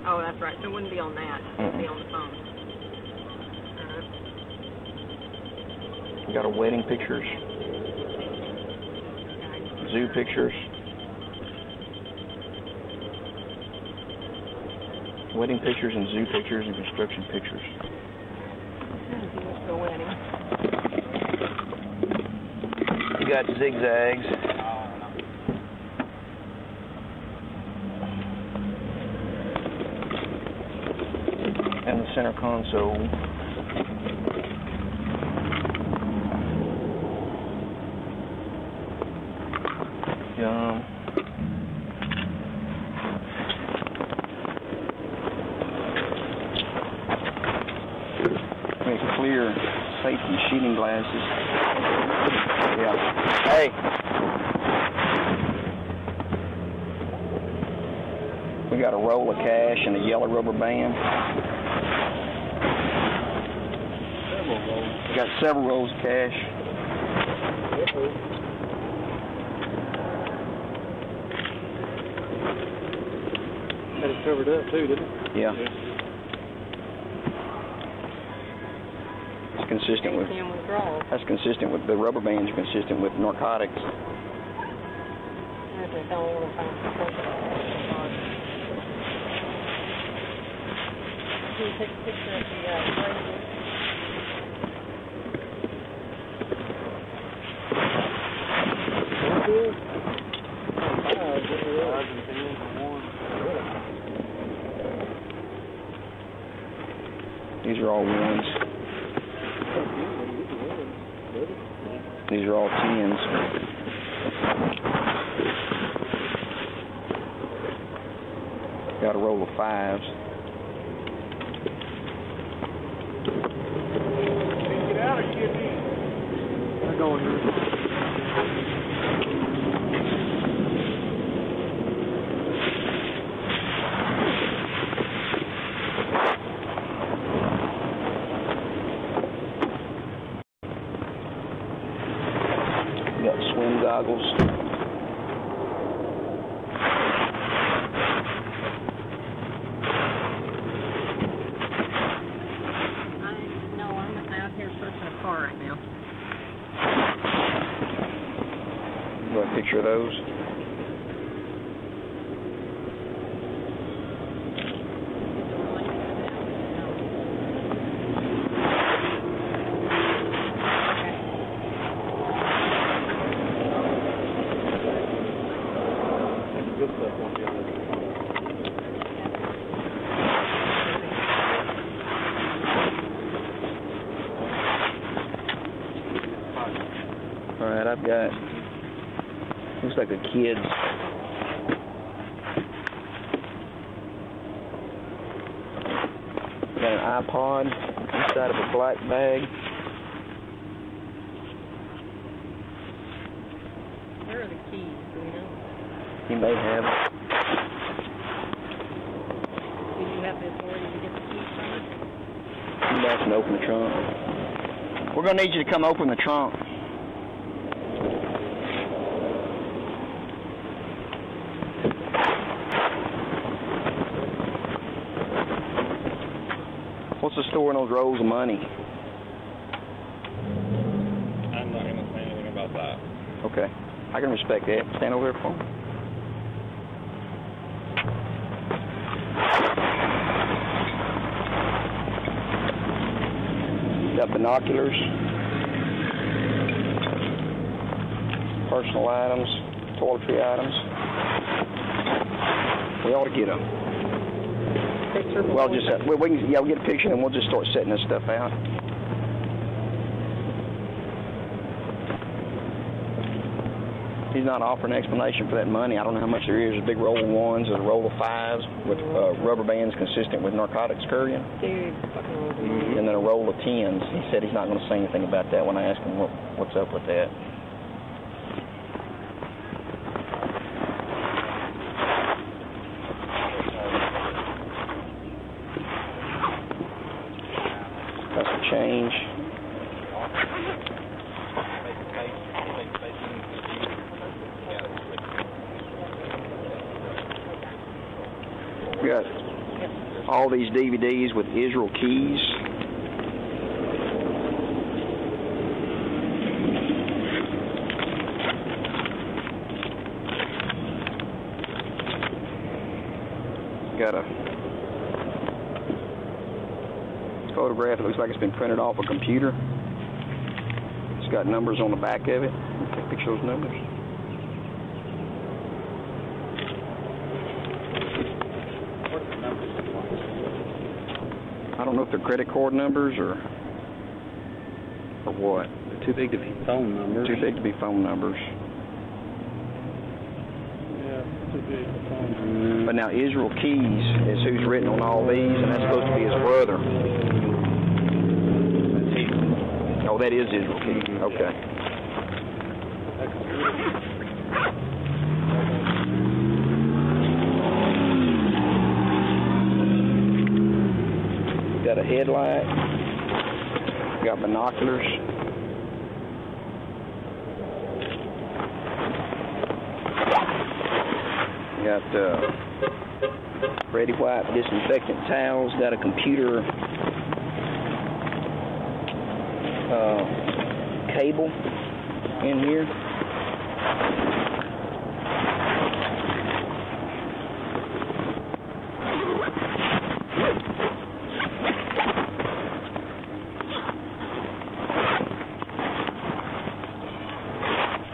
Oh, that's right. So it wouldn't be on that. It would be on the phone. We got a wedding pictures, zoo pictures, wedding pictures and zoo pictures and construction pictures. The wedding. You got zigzags. And the center console. Clear safety shooting glasses. Yeah. Hey. We got a roll of cash and a yellow rubber band. Got several rolls of cash. Had it covered up too, didn't it? Yeah. It's consistent with. That's consistent with the rubber bands. Are consistent with narcotics. Can you take a picture of the These are all 1s. These are all 10s. Got a roll of 5s. Get out or get in? I'm going here. Got swim goggles. No, I'm out here searching a car right now. Got a picture of those. Good stuff on the other. All right, I've got, looks like a kid's got an iPod inside of a black bag. Where are the keys? Do we know? He may have. Did you have the authority to get the keys from it? You guys can open the trunk. We're going to need you to come open the trunk. What's the store in those rolls of money? I'm not going to say anything about that. Okay. I can respect that. Stand over there for me. Got binoculars, personal items, toiletry items. We ought to get them. Picture. Well, just we can, yeah, we'll get a picture and we'll just start setting this stuff out. He's not offering an explanation for that money. I don't know how much there is. There's a big roll of 1s, there's a roll of 5s with rubber bands consistent with narcotics carrying. Dude, fucking roll. And then a roll of 10s. He said he's not going to say anything about that when I asked him what's up with that. That's a change. We got all these DVDs with Israel Keys. Got a photograph. It looks like it's been printed off a computer. It's got numbers on the back of it. Take a picture of those numbers. I don't know if they're credit card numbers or what. They're too big to be phone numbers. Too big to be phone numbers. Yeah, too big for phone. But now Israel Keys is who's written on all these, and that's supposed to be his brother. That's he. Oh, that is Israel Keys. Okay. Got a headlight. Got binoculars. Got Ready White disinfectant towels. Got a computer cable in here.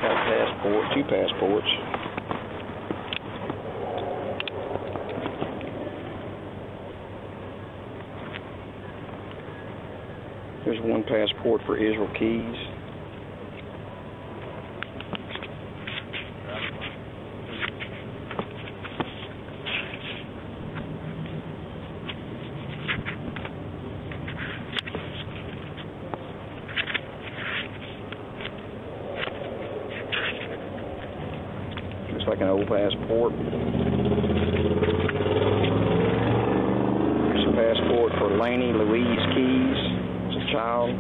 Got a passport, 2 passports. There's one passport for Israel Keys. Looks like an old passport. There's a passport for Laney Louise Keys. It's a child.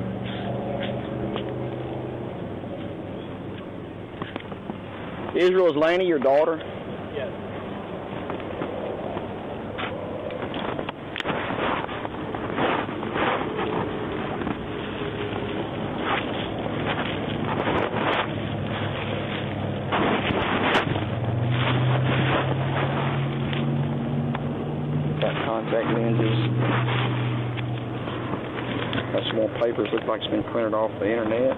Israel, is Laney your daughter? Yes. Got contact lenses. Got some more papers. Look like it's been printed off the internet.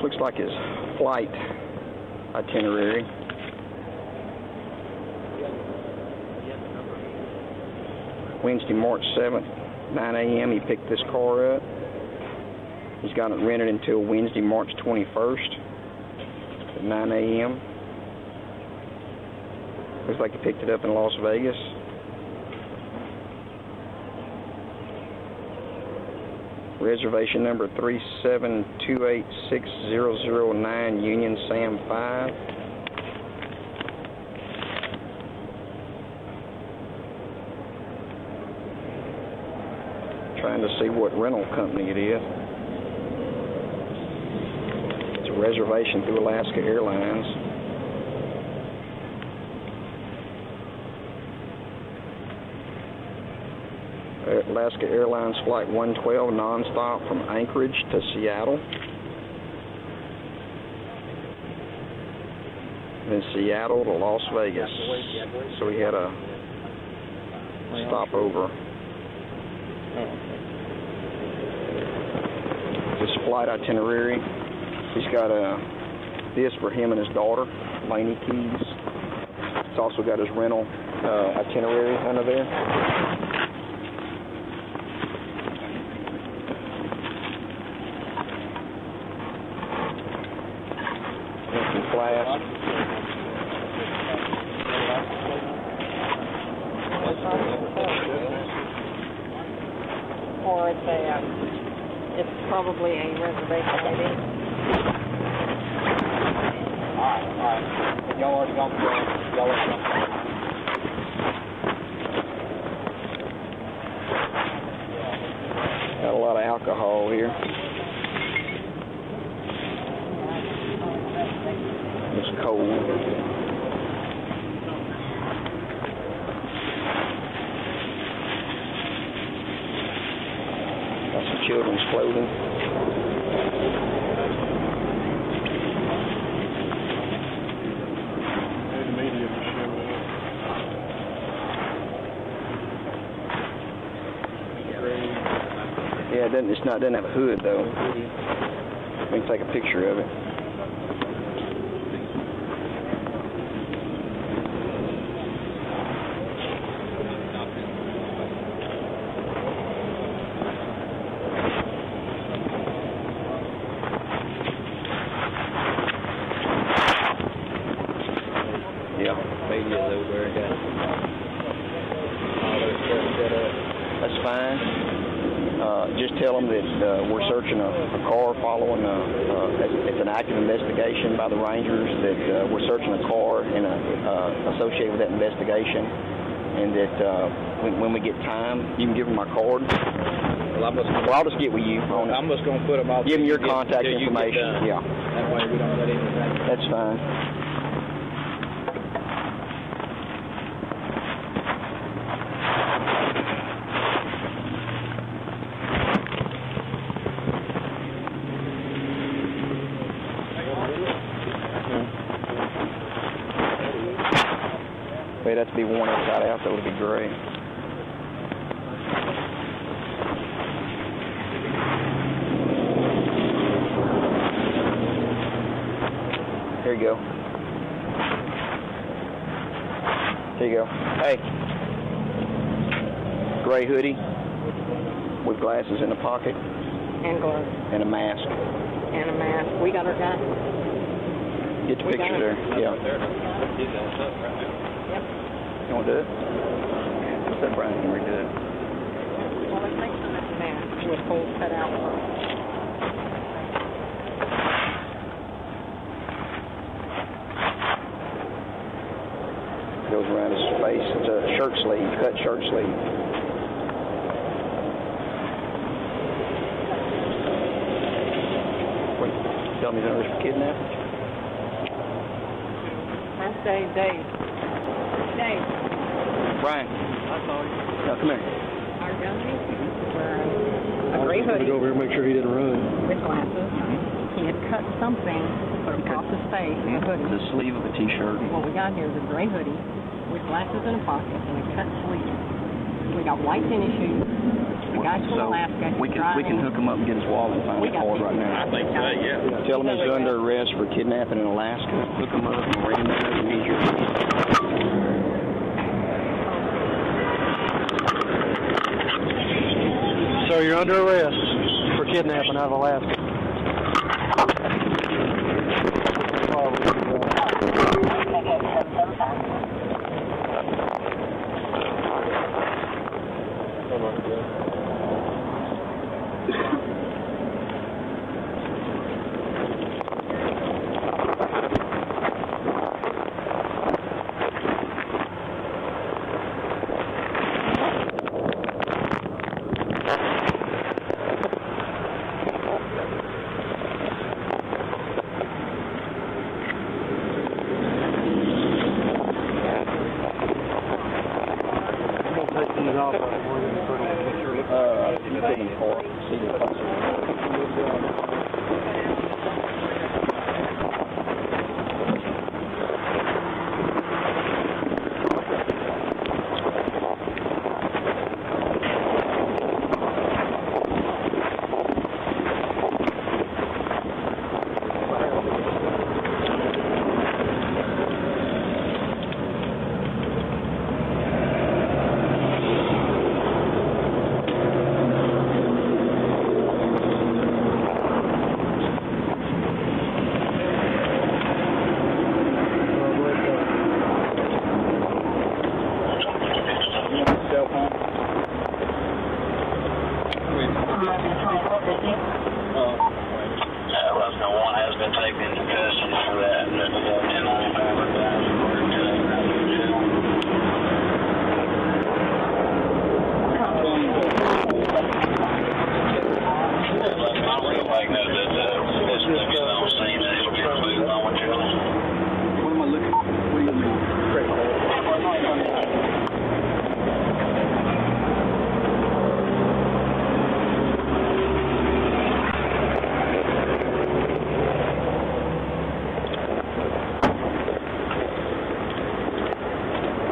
Looks like his flight itinerary. Wednesday, March 7th, 9 a.m. he picked this car up. He's got it rented until Wednesday, March 21st at 9 a.m. Looks like he picked it up in Las Vegas. Reservation number 372860009, Union Sam 5. Trying to see what rental company it is. It's a reservation through Alaska Airlines. Alaska Airlines Flight 112 nonstop from Anchorage to Seattle. Then Seattle to Las Vegas. So he had a stopover. This flight itinerary. He's got this for him and his daughter, Laney Keys. It's also got his rental itinerary under there. Or it's probably a reservation ID. Alright. Y'all already gone through it. Got a lot of alcohol here. It's cold. Got some children's clothing. Yeah, it doesn't have a hood though. We can take a picture of it. Yeah, media is over there. That's fine. Just tell them that we're searching a car following it's an active investigation by the Rangers, that we're searching a car associated with that investigation, and that when we get time, you can give them my card. Well, I'll just get with you. I'm just going to put them all. Give them your contact information. Yeah. That way we don't let anything. That's fine. Wait, that'd be worn inside out. That would be great. Here you go. Here you go. Hey. Gray hoodie with glasses in the pocket. And gloves. And a mask. And a mask. We got our guy. Get the picture there. Yeah. Yep. You want to do it? What's that, Brian? Can we do it? Well, it makes a mask with holes cut out. Goes around his face. It's a shirt sleeve, cut shirt sleeve. Wait, tell me another kidnapping? That's Dave. Dave. Brian. I saw you. Now, come here. Our gunman wearing a gray hoodie. Go over here and make sure he didn't run. With glasses. He had cut something across his face in the hoodie. The sleeve of a t-shirt. What we got here is a gray hoodie with glasses in a pocket and a cut sleeve. We got white tennis shoes. The guy's from Alaska. We can hook him up and get his wallet and find the card right now. I think so, yeah. Tell him he's under arrest for kidnapping in Alaska. Hook him up and ram him and he's your... Sir, you're under arrest for kidnapping out of Alaska.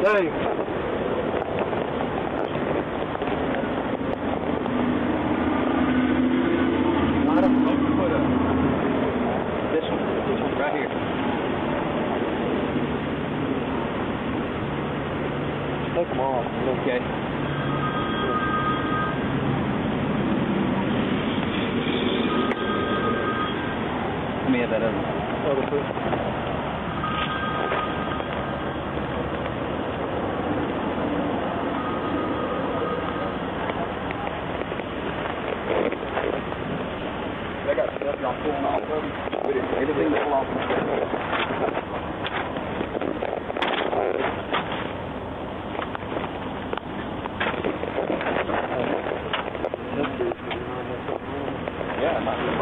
Dave. This one, right here. Take them off. Okay. Let me have that other one. I got stuff y'all pulling off of them. Everything pull off. Yeah, it might be a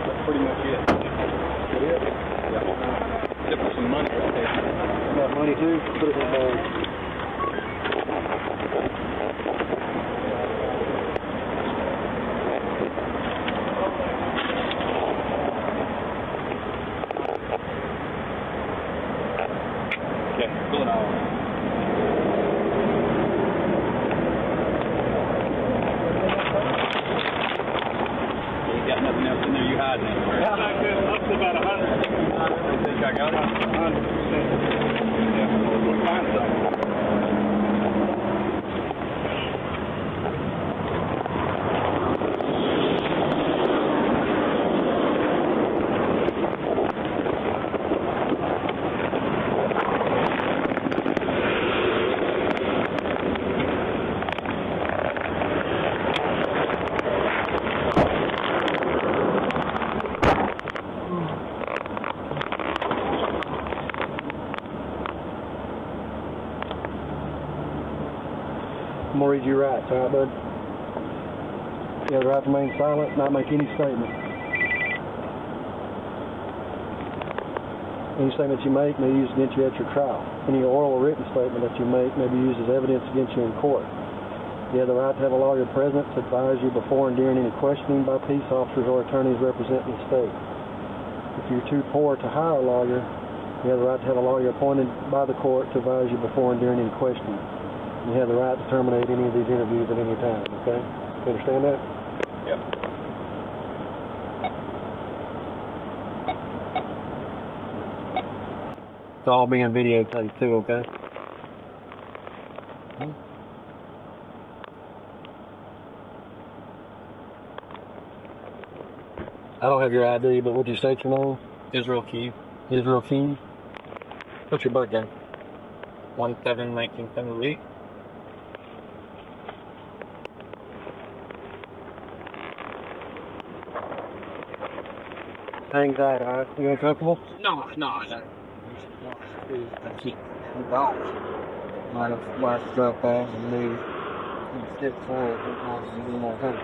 that's pretty much it. It is? Yeah. Except for some money right there. Got money too? Put it in the bag. Okay, pull it out. I'm going to read you your rights, all right, bud? You have the right to remain silent, not make any statement. Any statement you make may be used against you at your trial. Any oral or written statement that you make may be used as evidence against you in court. You have the right to have a lawyer present to advise you before and during any questioning by peace officers or attorneys representing the state. If you're too poor to hire a lawyer, you have the right to have a lawyer appointed by the court to advise you before and during any questioning. You have the right to terminate any of these interviews at any time, okay? You understand that? Yep. It's all being videotaped too, okay? I don't have your ID, but would you state your name? Israel Key. Israel King. What's your birthday? 1/7/1978. Hang tight, alright? You uncomfortable? No. I keep golf. Might have drop off and leave. Step forward and do more things.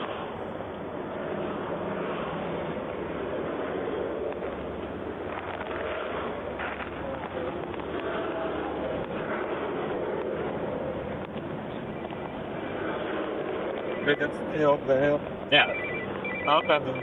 Pick up the help. Yeah. I'll have them.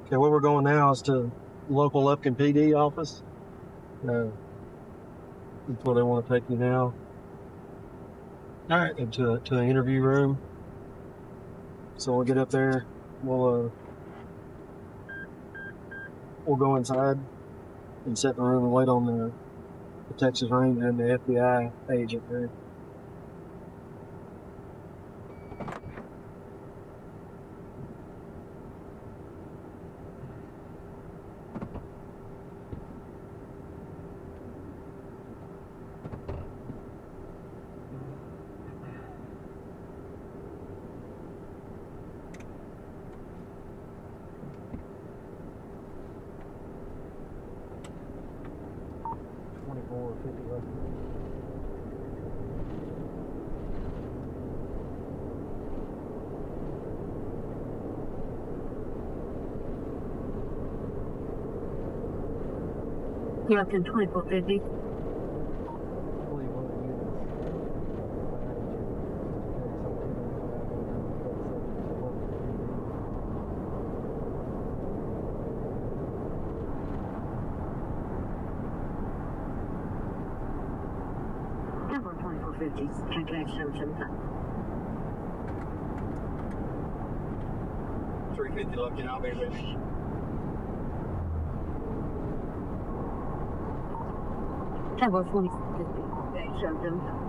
Okay, where we're going now is to local Lufkin PD office. That's where they want to take you now. All right. To an interview room. So we'll get up there. We'll go inside and sit in the room and wait on the Texas Ranger and the FBI agent there. Yeah, up to 2450. Number 2450. Calculation 75. 350 looking, I'll be with you. Number 2450. Calculation 75.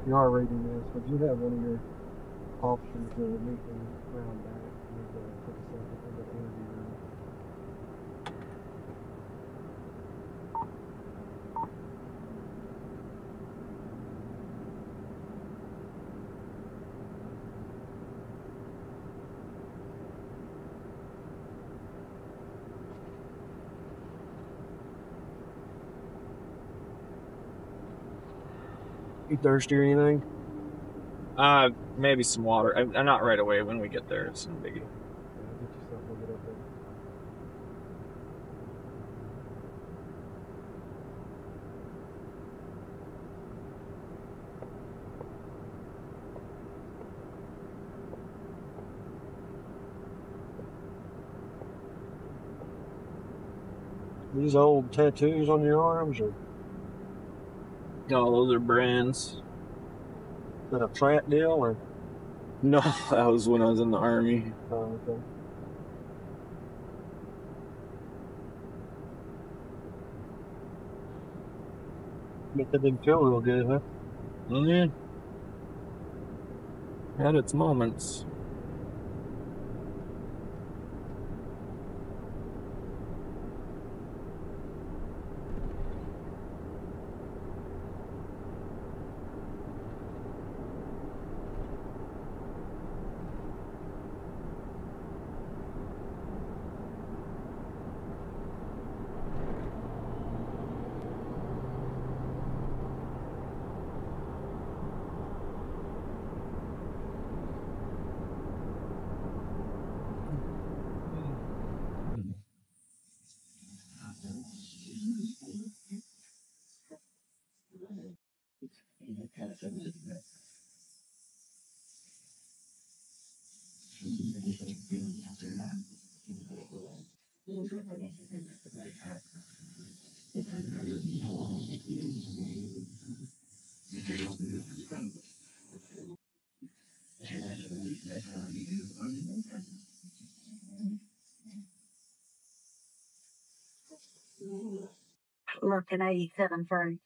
You are reading this, but you have one of your officers meet them around back with the subject in the interview room. You thirsty or anything? Maybe some water. I'm not right away. When we get there, it's no biggie. Yeah, get yourself a little bit up there. These old tattoos on your arms, or No, those are brands. is that a flat deal, or? No, that was when I was in the Army. Oh, okay. But that didn't feel real good, huh? Yeah. Had its moments. Look at 87 first.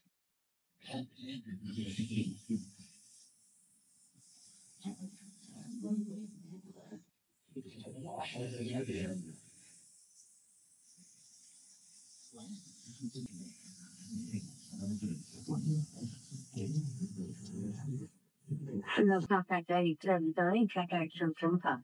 No, it's not back to 87, 30, calculation 75.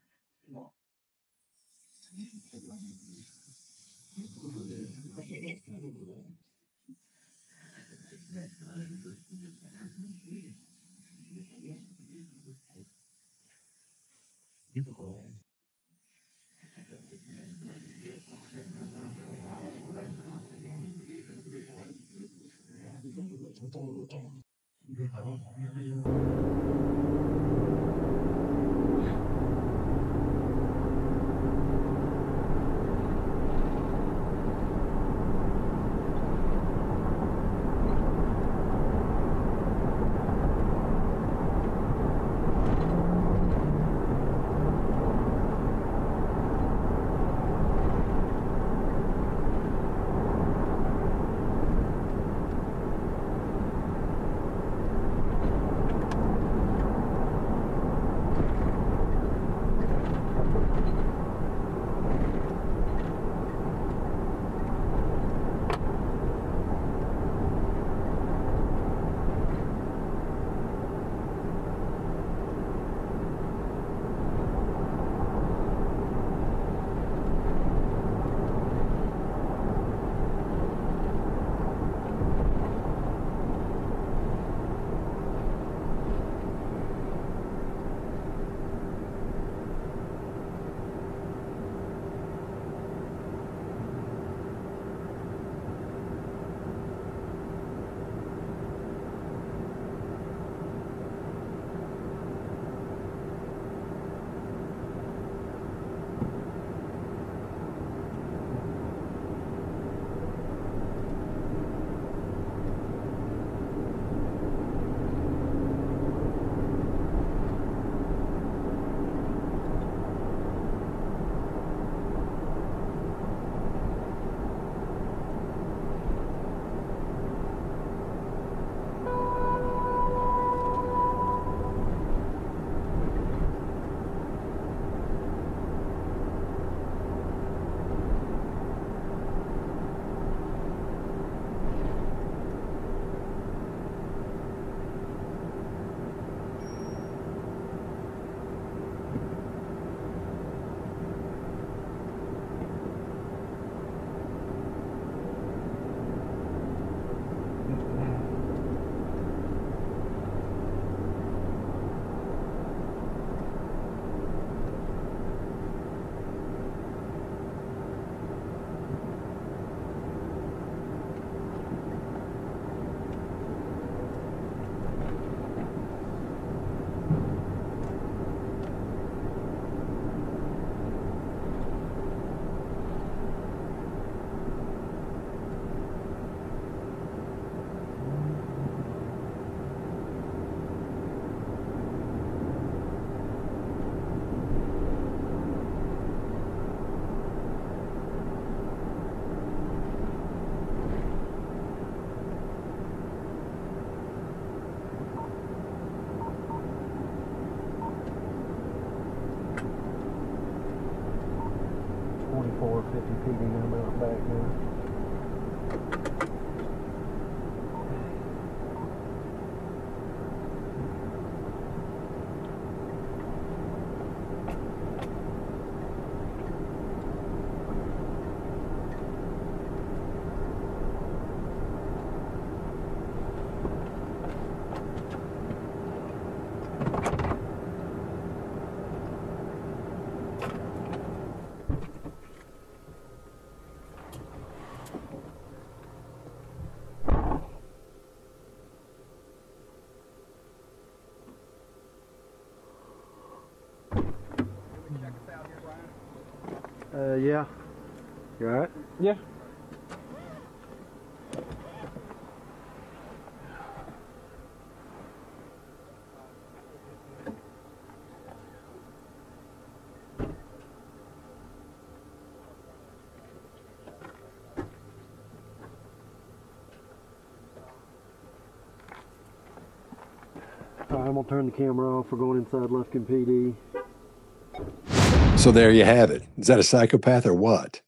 2450 PD number out back now. Yeah. You all right? Yeah. All right, I'm gonna turn the camera off. We're going inside Lufkin PD. So there you have it. Is that a psychopath or what?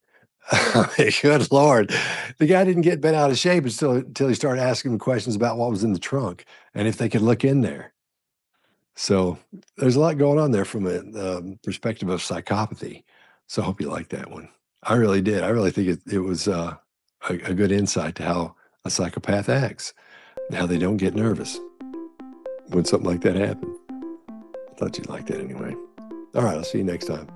Good Lord. The guy didn't get bent out of shape until he started asking him questions about what was in the trunk and if they could look in there. So there's a lot going on there from a perspective of psychopathy. So I hope you liked that one. I really did. I really think it was a good insight to how a psychopath acts and how they don't get nervous when something like that happens. I thought you'd like that anyway. All right, I'll see you next time.